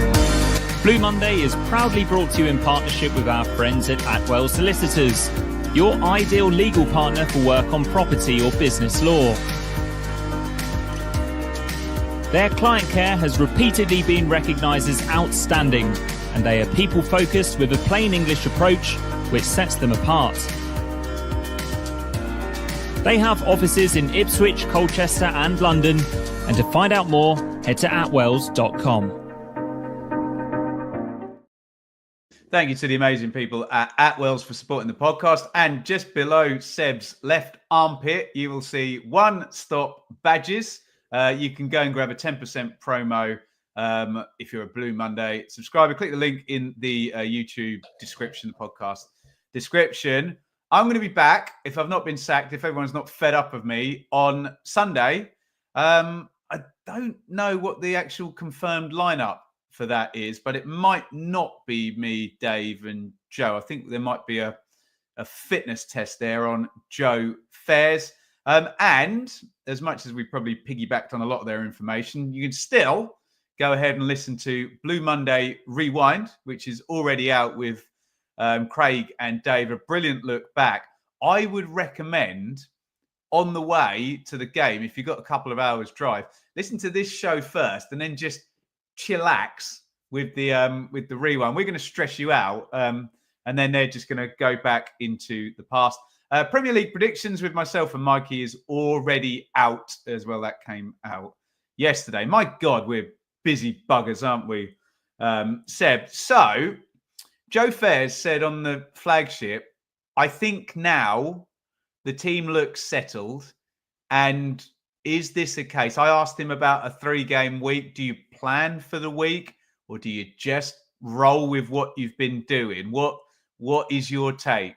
Blue Monday is proudly brought to you in partnership with our friends at Atwell Solicitors, your ideal legal partner for work on property or business law. Their client care has repeatedly been recognised as outstanding, and they are people-focused with a plain English approach which sets them apart. They have offices in Ipswich, Colchester and London, and to find out more, head to atwells.com. Thank you to the amazing people at Atwells for supporting the podcast. And just below Seb's left armpit, you will see one-stop badges. You can go and grab a 10% promo if you're a Blue Monday subscriber. Click the link in the YouTube description, the podcast description. I'm going to be back, if I've not been sacked, if everyone's not fed up of me, on Sunday. I don't know what the actual confirmed lineup for that is, but it might not be me, Dave, and Joe. I think there might be a fitness test there on Joe Fairs. And as much as we probably piggybacked on a lot of their information, you can still go ahead and listen to Blue Monday Rewind, which is already out with Craig and Dave. A brilliant look back. I would recommend on the way to the game, if you've got a couple of hours drive, listen to this show first and then just chillax with the rewind. We're going to stress you out, and then they're just going to go back into the past. Premier League predictions with myself and Mikey is already out as well. That came out yesterday. My God, we're busy buggers, aren't we, Seb? So Joe Fairs said on the Flagship, I think now the team looks settled. And is this a case? I asked him about a 3-game week. Do you plan for the week, or do you just roll with what you've been doing? What is your take?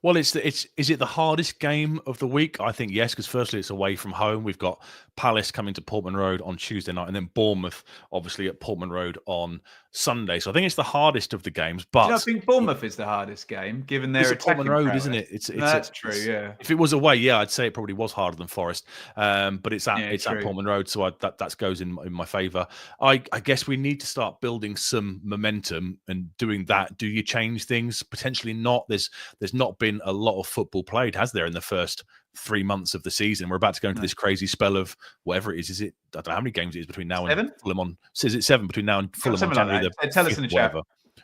Well, is it the hardest game of the week? I think yes, because firstly it's away from home. We've got Palace coming to Portman Road on Tuesday night, and then Bournemouth obviously at Portman Road on Sunday. So I think it's the hardest of the games. But I think Bournemouth is the hardest game, given their attacking Portman Road, prowess. isn't it? That's true. Yeah. If it was away, yeah, I'd say it probably was harder than Forest. But it's at Portman Road, so that goes in my favour. I guess we need to start building some momentum, and doing that. Do you change things? Potentially not. There's not been a lot of football played, has there, in the first 3 months of the season? We're about to go into this crazy spell of whatever it is. Is it, I don't know how many games it is between now and Fulham on. Is it 7 between now and Fulham on January the 5th? Tell us in the chat.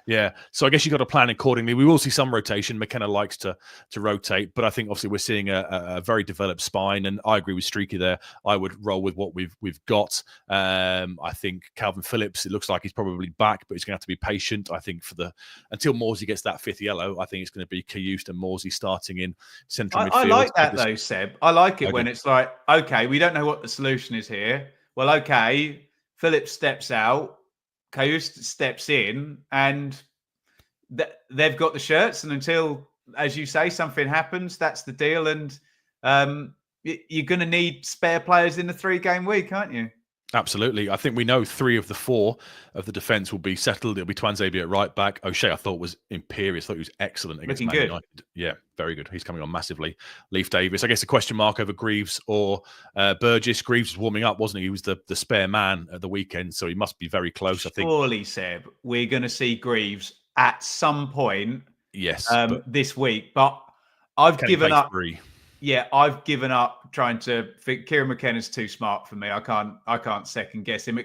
Yeah, so I guess you've got to plan accordingly. We will see some rotation. McKenna likes to rotate, but I think obviously we're seeing a very developed spine, and I agree with Streaky there. I would roll with what we've got. I think Calvin Phillips, it looks like he's probably back, but he's going to have to be patient. I think until Morsey gets that 5th yellow, I think it's going to be Kayust and Morsey starting in central midfield. I like that though, Seb. I like it when it's like, okay, we don't know what the solution is here. Well, okay, Phillips steps out, Kayust steps in, and they've got the shirts. And until, as you say, something happens, that's the deal. And you're going to need spare players in the 3-game week, aren't you? Absolutely. I think we know 3 of the 4 of the defence will be settled. It'll be Twanzebe at right back. O'Shea, I thought, was imperious. I thought he was excellent against Man United. Yeah, very good. He's coming on massively. Leif Davis. I guess a question mark over Greaves or Burgess. Greaves was warming up, wasn't he? He was the spare man at the weekend, so he must be very close, I think. Surely, Seb, we're going to see Greaves at some point this week. But I've given up. 3. Yeah, I've given up trying to think. Kieran McKenna's too smart for me. I can't second guess him.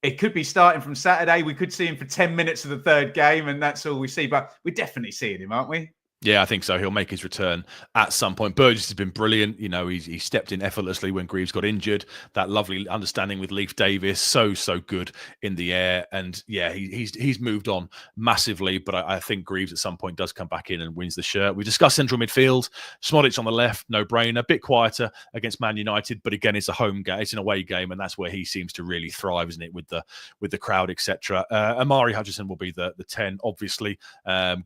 It could be starting from Saturday. We could see him for 10 minutes of the 3rd game, and that's all we see. But we're definitely seeing him, aren't we? Yeah, I think so. He'll make his return at some point. Burgess has been brilliant. You know, he stepped in effortlessly when Greaves got injured. That lovely understanding with Leif Davis, so good in the air. And yeah, he's moved on massively. But I think Greaves at some point does come back in and wins the shirt. We discussed central midfield. Szmodic on the left, no brainer. A bit quieter against Man United, but again, it's a home game. It's an away game, and that's where he seems to really thrive, isn't it? With the crowd, etc. Amari Hutchinson will be the 10, obviously.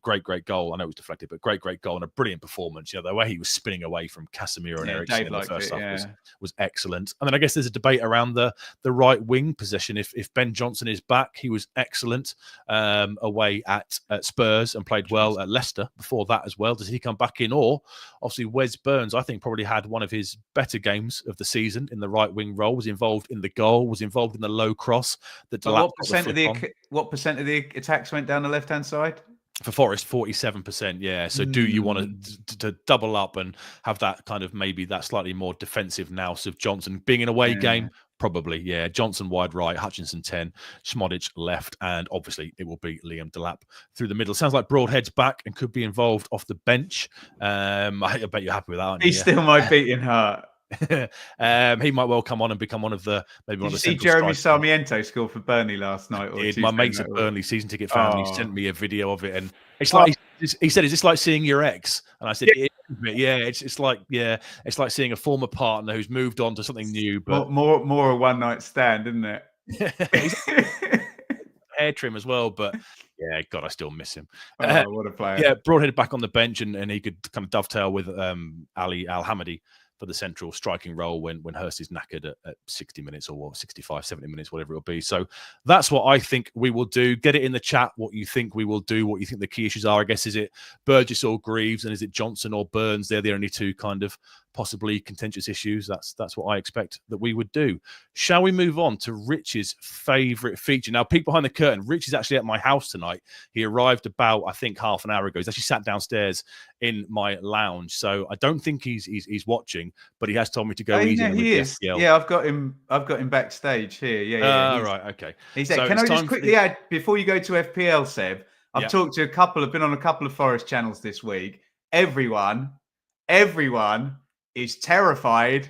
Great goal. I know it was deflected, but great goal and a brilliant performance. You know, the way he was spinning away from Casemiro and Eriksen in the first half was excellent. And then I guess there's a debate around the right wing position. If Ben Johnson is back, he was excellent away at Spurs and played well at Leicester before that as well. Does he come back in? Or obviously Wes Burns, I think, probably had one of his better games of the season in the right wing role, was involved in the goal, was involved in the low cross. What percent of the attacks went down the left-hand side? For Forest, 47%, yeah. So do you want to double up and have that kind of maybe that slightly more defensive nous of Johnson being an away game? Probably, yeah. Johnson wide right, Hutchinson 10, Szmodic left, and obviously it will be Liam Delap through the middle. Sounds like Broadhead's back and could be involved off the bench. I bet you're happy with that, aren't you? He's still my beating heart. He might well come on and become one of the Did you see Jeremy Sarmiento score for Burnley last night? My mate's a Burnley season ticket fan. He sent me a video of it, and it's like he said, "Is this like seeing your ex?" And I said, "Yeah, it's like seeing a former partner who's moved on to something new." But more a one night stand, isn't it? Hair trim as well, but yeah, God, I still miss him. What a player! Yeah, Broadhead back on the bench, and he could kind of dovetail with Ali Al Hamadi for the central striking role when Hurst is knackered at 60 minutes or 65, 70 minutes, whatever it'll be. So that's what I think we will do. Get it in the chat, what you think we will do, what you think the key issues are. I guess, is it Burgess or Greaves, and is it Johnson or Burns? They're the only two kind of possibly contentious issues. That's what I expect that we would do. Shall we move on to Rich's favourite feature? Now, peek behind the curtain. Rich is actually at my house tonight. He arrived about, I think, half an hour ago. He's actually sat downstairs in my lounge. So I don't think he's watching, but he has told me to go easy. He is. FPL. Yeah, I've got him backstage here. Yeah. Right. Okay. He said, can I just quickly add before you go to FPL, Seb? I've talked to I've been on a couple of Forest channels this week. Everyone is terrified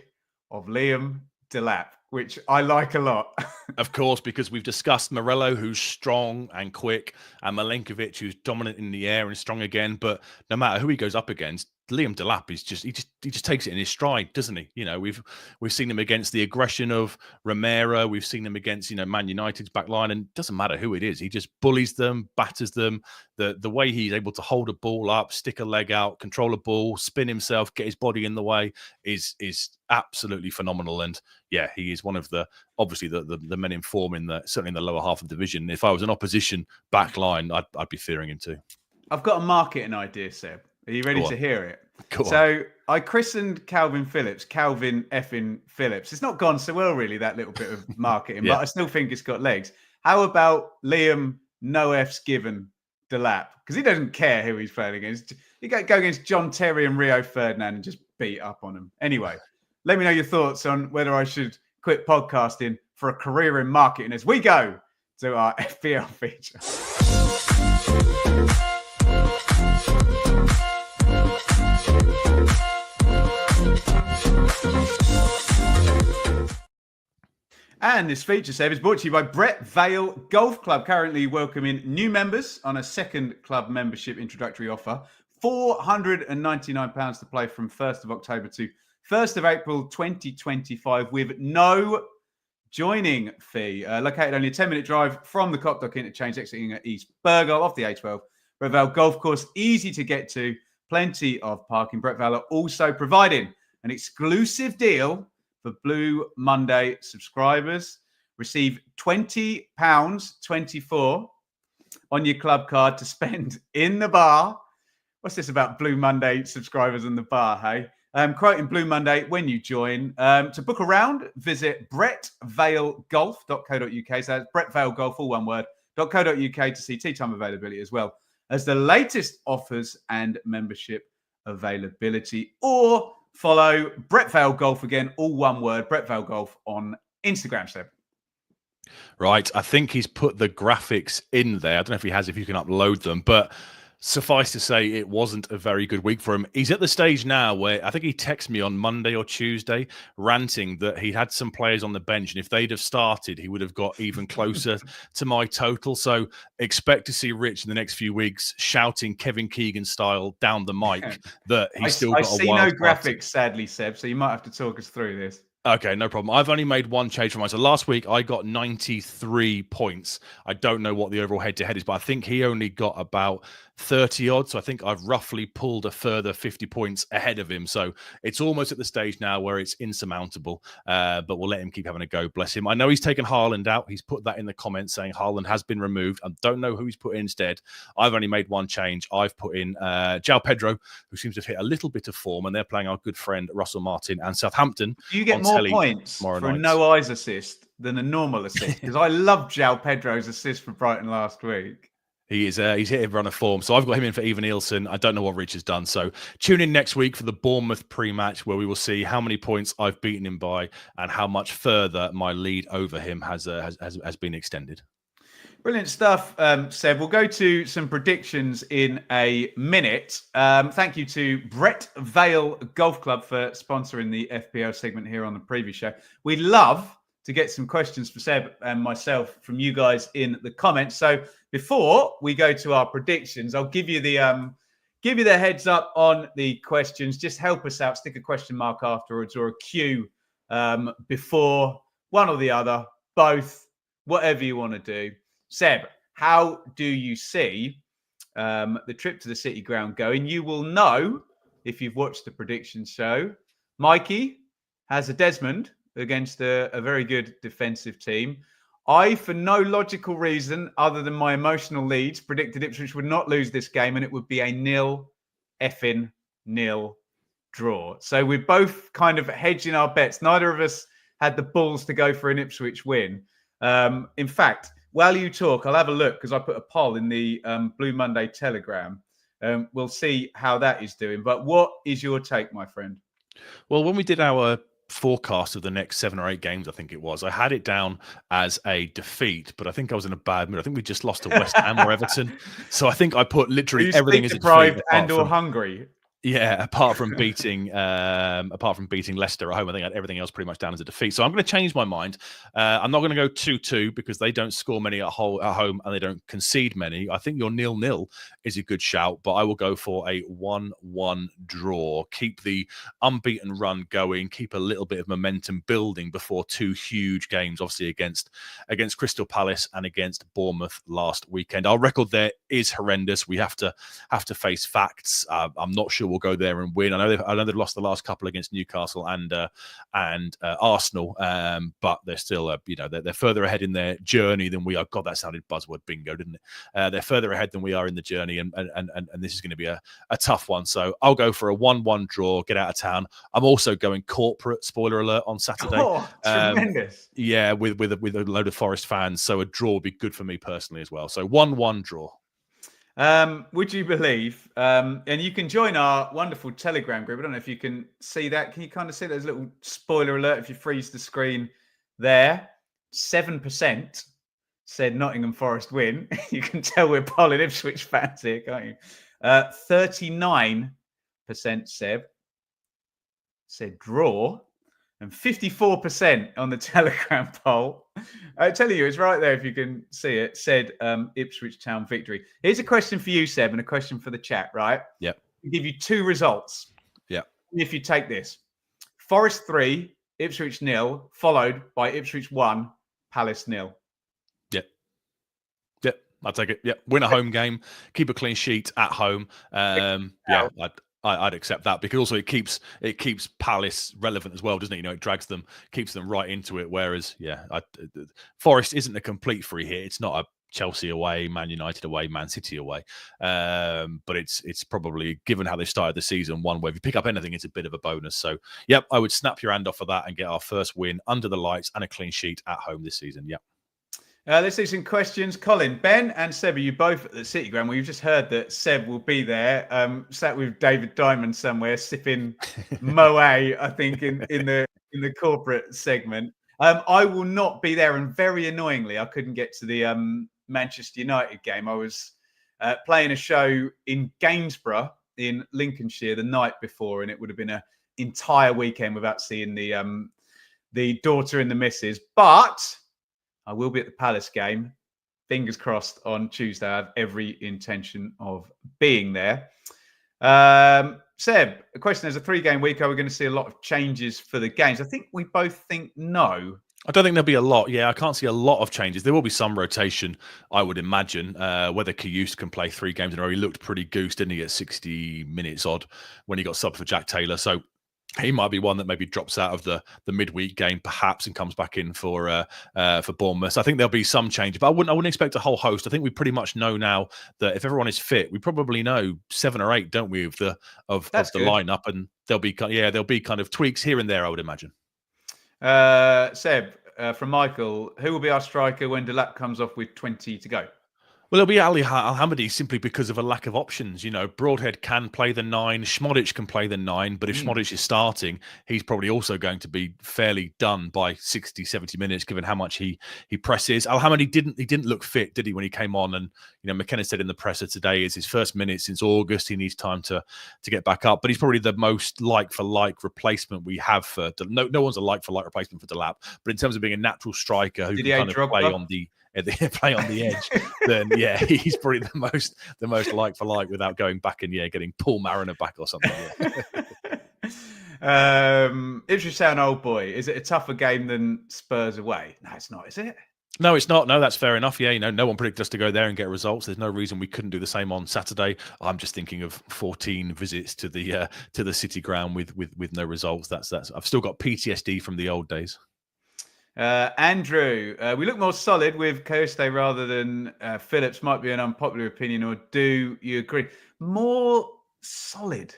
of Liam Delap, which I like a lot. Of course, because we've discussed Morello, who's strong and quick, and Milenkovic, who's dominant in the air and strong again. But no matter who he goes up against, Liam Delap is he just takes it in his stride, doesn't he? You know, we've seen him against the aggression of Romero. We've seen him against, you know, Man United's back line, and it doesn't matter who it is. He just bullies them, batters them. The way he's able to hold a ball up, stick a leg out, control a ball, spin himself, get his body in the way is absolutely phenomenal. And yeah, he is one of the men in form certainly in the lower half of the division. If I was an opposition back line, I'd be fearing him too. I've got a marketing idea, Seb. Are you ready to hear it? So I christened Calvin effing Phillips. It's not gone so well, really, that little bit of marketing, but I still think it's got legs. How about Liam No F's given Delap? Because he doesn't care who he's playing against. You go against John Terry and Rio Ferdinand and just beat up on them. Anyway, let me know your thoughts on whether I should quit podcasting for a career in marketing as we go to our FPL feature. And this feature, Seb, is brought to you by Brett Vale Golf Club, currently welcoming new members on a second club membership introductory offer. £499 to play from 1st of October to 1st of April 2025 with no joining fee. Located only a 10-minute drive from the Copdock interchange, exiting at East Burgo off the A12. Brett Vale Golf Course, easy to get to, plenty of parking. Brett Vale are also providing an exclusive deal for Blue Monday subscribers. Receive £20.24 on your club card to spend in the bar. What's this about Blue Monday subscribers in the bar, hey? Quoting Blue Monday when you join. To book a round, visit brettvalegolf.co.uk. So that's Brett Vale Golf, all one word, .co.uk to see tea time availability as well as the latest offers and membership availability. Or follow Brett Vale Golf, again, all one word, Brett Vale Golf on Instagram, Seb. Right. I think he's put the graphics in there. I don't know if he has, if you can upload them, but Suffice to say, it wasn't a very good week for him. He's at the stage now where I think he texted me on Monday or Tuesday ranting that he had some players on the bench, and if they'd have started, he would have got even closer to my total. So expect to see Rich in the next few weeks shouting Kevin Keegan style down the mic that he's still got a wild I see no card. graphics, sadly, Seb, so you might have to talk us through this. Okay, no problem. I've only made one change for mine. So last week I got 93 points. I don't know what the overall head-to-head is, but I think he only got about 30 odd. So I think I've roughly pulled a further 50 points ahead of him. So it's almost at the stage now where it's insurmountable. But we'll let him keep having a go. Bless him. I know he's taken Haaland out. He's put that in the comments saying Haaland has been removed. I don't know who he's put in instead. I've only made one change. I've put in João Pedro, who seems to have hit a little bit of form, and they're playing our good friend Russell Martin and Southampton. Do you get more points for a no eyes assist than a normal assist? Because I love João Pedro's assist for Brighton last week. He is he's hit a run of form. So I've got him in for Evan Nielsen. I don't know what Rich has done. So tune in next week for the Bournemouth pre-match, where we will see how many points I've beaten him by and how much further my lead over him has been extended. Brilliant stuff, Seb. We'll go to some predictions in a minute. Thank you to Brett Vale Golf Club for sponsoring the FPL segment here on the preview show. We'd love to get some questions for Seb and myself from you guys in the comments. So before we go to our predictions, I'll give you the heads up on the questions. Just help us out. Stick a question mark afterwards or a Q before, one or the other, both, whatever you want to do. Seb, how do you see the trip to the City Ground going? You will know if you've watched the prediction show. Mikey has a Desmond against a very good defensive team. I, for no logical reason other than my emotional leads, predicted Ipswich would not lose this game and it would be a 0-0 draw. So we're both kind of hedging our bets. Neither of us had the balls to go for an Ipswich win. In fact, while you talk, I'll have a look because I put a poll in the Blue Monday Telegram. We'll see how that is doing. But what is your take, my friend? Well, when we did our forecast of the next 7 or 8 games, I think it was, I had it down as a defeat, but I think I was in a bad mood. I think we just lost to West Ham or Everton. So I think I put literally everything as a defeat. And or hungry. Yeah, apart from beating Leicester at home, I think I had everything else pretty much down as a defeat. So I'm going to change my mind. I'm not going to go 2-2 because they don't score many at home and they don't concede many. I think your 0-0 is a good shout, but I will go for a 1-1 draw. Keep the unbeaten run going. Keep a little bit of momentum building before 2 huge games, obviously against Crystal Palace and against Bournemouth last weekend. Our record there is horrendous. We have to face facts. I'm not sure we'll go there and win. I know they've lost the last couple against Newcastle and Arsenal, but they're still they're further ahead in their journey than we are. God, that sounded buzzword bingo, didn't it? They're further ahead than we are in the journey, and this is going to be a tough one. So I'll go for a 1-1 draw. Get out of town. I'm also going corporate. Spoiler alert on Saturday. Oh, tremendous! Yeah, with a load of Forest fans. So a draw would be good for me personally as well. So 1-1 draw. Would you believe, and you can join our wonderful Telegram group. I don't know if you can see that. Can you kind of see there's a little spoiler alert if you freeze the screen there? 7% said Nottingham Forest win. You can tell we're polling Ipswich fans here, can't you? 39% said draw. And 54% on the Telegram poll, I tell you, it's right there if you can see it, said Ipswich Town victory. Here's a question for you, Seb, and a question for the chat, right? Yep. I'll give you 2 results. Yep. If you take this. Forest 3, Ipswich 0, followed by Ipswich 1, Palace 0. Yep. Yep. I'll take it. Yep. Win a home game, keep a clean sheet at home. Yeah, I'd accept that because also it keeps Palace relevant as well, doesn't it? It drags them, keeps them right into it. Whereas, Forest isn't a complete free hit. It's not a Chelsea away, Man United away, Man City away. But it's probably, given how they started the season, one where if you pick up anything, it's a bit of a bonus. So, yep, I would snap your hand off of that and get our first win under the lights and a clean sheet at home this season. Yep. Let's do some questions. Colin, Ben and Seb, are you both at the City Ground? Well, you've just heard that Seb will be there, sat with David Diamond somewhere, sipping Moe, I think, in the corporate segment. I will not be there, and very annoyingly, I couldn't get to the Manchester United game. I was playing a show in Gainsborough in Lincolnshire the night before, and it would have been an entire weekend without seeing the daughter and the missus. But I will be at the Palace game. Fingers crossed on Tuesday. I have every intention of being there. Seb, a question. There's a 3-game week. Are we going to see a lot of changes for the games? I think we both think no. I don't think there'll be a lot. Yeah, I can't see a lot of changes. There will be some rotation, I would imagine. Whether Karius can play 3 games in a row. He looked pretty goose, didn't he, at 60 minutes odd when he got subbed for Jack Taylor. So he might be one that maybe drops out of the midweek game, perhaps, and comes back in for Bournemouth. So I think there'll be some change, but I wouldn't expect a whole host. I think we pretty much know now that if everyone is fit, we probably know 7 or 8, don't we, of the lineup, and there'll be kind of tweaks here and there, I would imagine. Seb, from Michael, who will be our striker when Delap comes off with 20 to go? Well, it'll be Ali Al-Hamadi simply because of a lack of options. You know, Broadhead can play the 9, Schmodic can play the 9, but if Schmodic is starting, he's probably also going to be fairly done by 60, 70 minutes, given how much he presses. Al-Hamadi didn't look fit, did he, when he came on? And, you know, McKenna said in the presser today is his first minute since August. He needs time to get back up, but he's probably the most like-for-like replacement we have for... No one's a like-for-like replacement for Delap, but in terms of being a natural striker who can kind of play on the... play on the edge, then yeah, he's probably the most like for like without going back and getting Paul Mariner back or something. Yeah. Ipswich Town, old boy. Is it a tougher game than Spurs away? No, it's not. Is it? No, it's not. No, that's fair enough. Yeah, you know, no one predicted us to go there and get results. There's no reason we couldn't do the same on Saturday. I'm just thinking of 14 visits to the City ground with no results. That's. I've still got PTSD from the old days. Andrew, we look more solid with Coste rather than Phillips. Might be an unpopular opinion, or do you agree? More solid.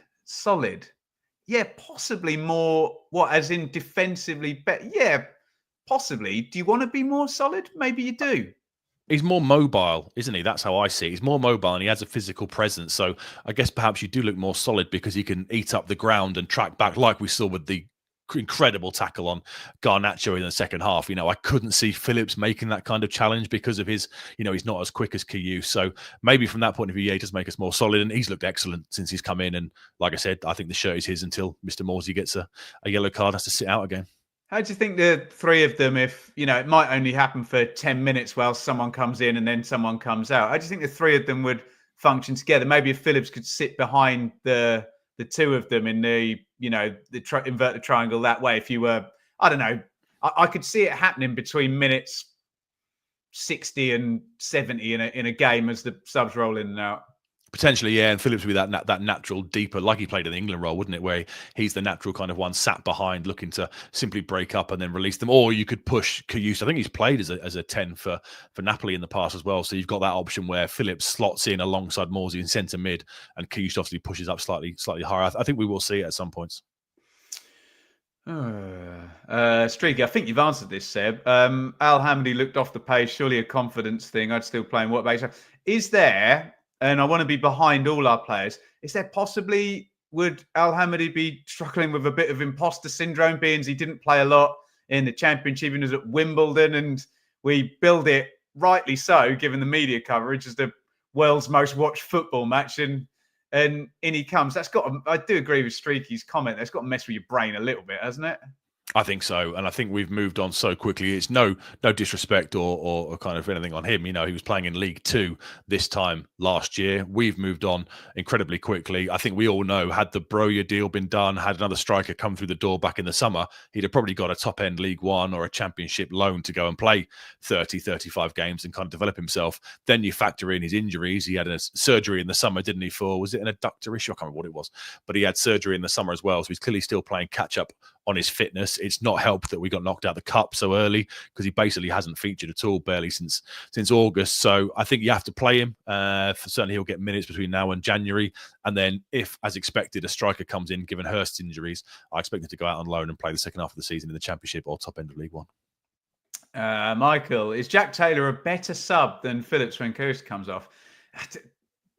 Yeah, possibly more. What, as in defensively better? Yeah, possibly. Do you want to be more solid? Maybe you do. He's more mobile, isn't he? That's how I see it. He's more mobile and he has a physical presence. So I guess perhaps you do look more solid because he can eat up the ground and track back, like we saw with the incredible tackle on Garnacho in the second half. You know, I couldn't see Phillips making that kind of challenge because of his, you know, he's not as quick as Karius. So maybe from that point of view, yeah, he does make us more solid, and he's looked excellent since he's come in. And like I said, I think the shirt is his until Mr. Morsey gets a yellow card, has to sit out again. How do you think the 3 of them, if, you know, it might only happen for 10 minutes while someone comes in and then someone comes out, how do you think the 3 of them would function together? Maybe if Phillips could sit behind the 2 of them in the, you know, inverted triangle that way. If you were, I don't know, I could see it happening between minutes 60 and 70 in a game as the subs roll in and out. Potentially, yeah, and Phillips would be that natural deeper, like he played in the England role, wouldn't it? Where he's the natural kind of one sat behind, looking to simply break up and then release them. Or you could push Karius. I think he's played as a 10 for Napoli in the past as well. So you've got that option where Phillips slots in alongside Morsey in centre mid, and Karius obviously pushes up slightly higher. I think we will see it at some points. Streaky, I think you've answered this, Seb. Al-Hamadi looked off the pace, surely a confidence thing. I'd still play in what base. Is there, and I want to be behind all our players, is there possibly, would Al-Hamadi be struggling with a bit of imposter syndrome, being he didn't play a lot in the Championship, even as at Wimbledon, and we build it rightly so, given the media coverage, as the world's most watched football match, and in he comes. That's got to, I do agree with Streaky's comment. That's got to mess with your brain a little bit, hasn't it? I think so, and I think we've moved on so quickly. It's no disrespect or kind of anything on him. You know, he was playing in League Two this time last year. We've moved on incredibly quickly. I think we all know, had the Broja deal been done, had another striker come through the door back in the summer, he'd have probably got a top-end League One or a Championship loan to go and play 30, 35 games and kind of develop himself. Then you factor in his injuries. He had a surgery in the summer, didn't he, for, was it an adductor issue? I can't remember what it was, but he had surgery in the summer as well. So he's clearly still playing catch-up on his fitness. It's not helped that we got knocked out the cup so early, because he basically hasn't featured at all barely since August. So I think you have to play him. Certainly he'll get minutes between now and January. And then if, as expected, a striker comes in, given Hurst's injuries, I expect him to go out on loan and play the second half of the season in the Championship or top end of League One. Michael, is Jack Taylor a better sub than Phillips when Karius comes off?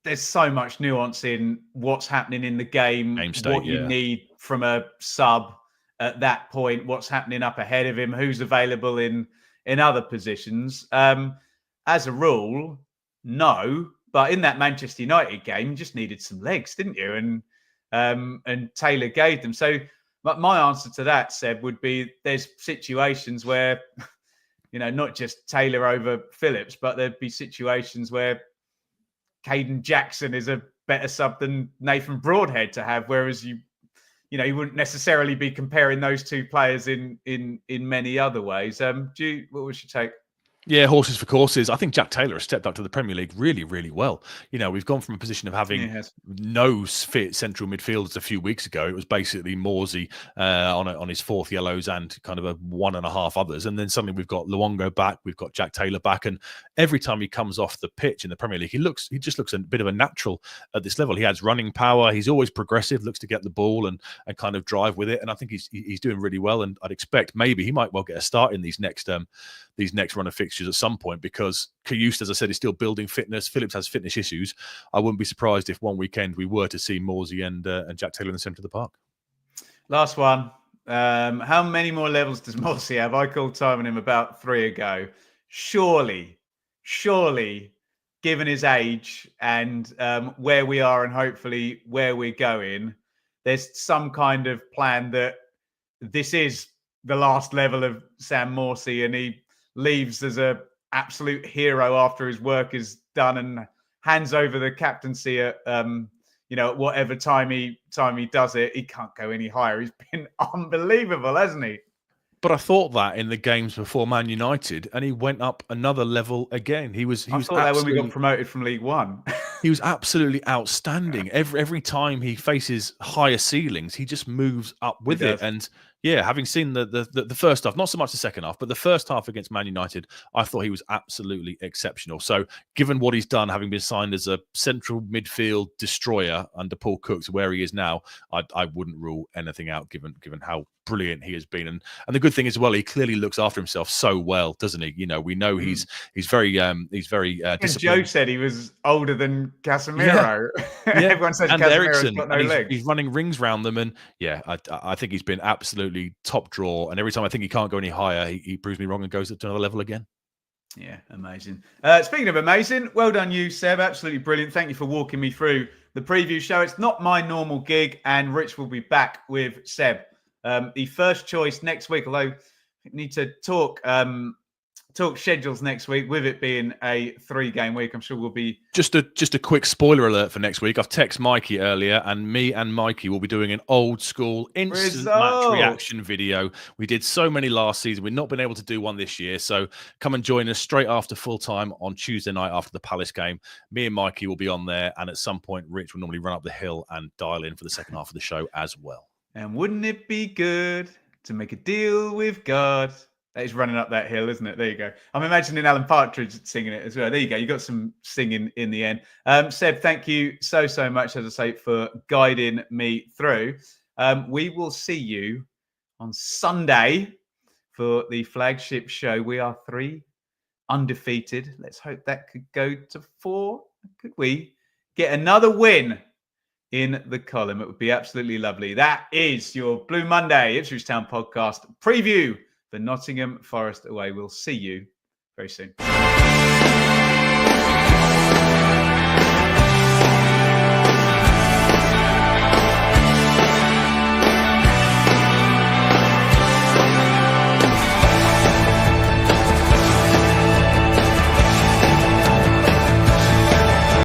There's so much nuance in what's happening in the game state, what you need from a sub at that point, what's happening up ahead of him, who's available in other positions. As a rule, no, But in that Manchester United game, you just needed some legs, didn't you? And Taylor gave them. So my answer to that, Seb, would be there's situations where, not just Taylor over Phillips, but there'd be situations where Caden Jackson is a better sub than Nathan Broadhead to have, whereas you wouldn't necessarily be comparing those two players in many other ways. What was your take? Yeah, horses for courses. I think Jack Taylor has stepped up to the Premier League really, really well. We've gone from a position of having no fit central midfielders a few weeks ago. It was basically Morsey on his fourth yellows and kind of a 1.5 others. And then suddenly we've got Luongo back, we've got Jack Taylor back. And every time he comes off the pitch in the Premier League, he just looks a bit of a natural at this level. He has running power. He's always progressive, looks to get the ball and kind of drive with it. And I think he's doing really well. And I'd expect maybe he might well get a start in these next run of fixtures at some point, because Kayust, as I said, is still building fitness. Phillips has fitness issues. I wouldn't be surprised if one weekend we were to see Morsey and Jack Taylor in the centre of the park. Last one. How many more levels does Morsey have? I called time on him about 3 ago. Surely, given his age and where we are and hopefully where we're going, there's some kind of plan that this is the last level of Sam Morsey and he leaves as a absolute hero after his work is done and hands over the captaincy at at whatever time he does it. He can't go any higher. He's been unbelievable, hasn't he? But I thought that in the games before Man United, and he went up another level again. I thought that when we got promoted from League One. He was absolutely outstanding. Every time he faces higher ceilings, he just moves up with it. And yeah, having seen the first half, not so much the second half, but the first half against Man United, I thought he was absolutely exceptional. So given what he's done, having been signed as a central midfield destroyer under Paul Cook to where he is now, I wouldn't rule anything out given how brilliant he has been. And the good thing is, well, he clearly looks after himself so well, doesn't he? We know he's very disciplined. Joe said he was older than Casemiro. Yeah. Everyone says and Casemiro's got no legs. He's running rings round them, and I think he's been absolutely top draw. And every time I think he can't go any higher, he proves me wrong and goes up to another level again. Yeah, amazing. Speaking of amazing, well done you, Seb. Absolutely brilliant. Thank you for walking me through the preview show. It's not my normal gig, and Rich will be back with Seb. The first choice next week, although we need to talk schedules next week, with it being a 3-game week. I'm sure we'll be just a quick spoiler alert for next week. I've texted Mikey earlier, and me and Mikey will be doing an old school instant match reaction video. We did so many last season. We've not been able to do one this year, so come and join us straight after full time on Tuesday night after the Palace game. Me and Mikey will be on there, and at some point Rich will normally run up the hill and dial in for the second half of the show as well. And wouldn't it be good to make a deal with God? That is running up that hill, isn't it? There you go. I'm imagining Alan Partridge singing it as well. There you go. You got some singing in the end. Seb, thank you so much, as I say, for guiding me through. We will see you on Sunday for the flagship show. We are 3 undefeated. Let's hope that could go to 4. Could we get another win in the column? It would be absolutely lovely. That is your Blue Monday Ipswich Town podcast preview for Nottingham Forest away. We'll see you very soon.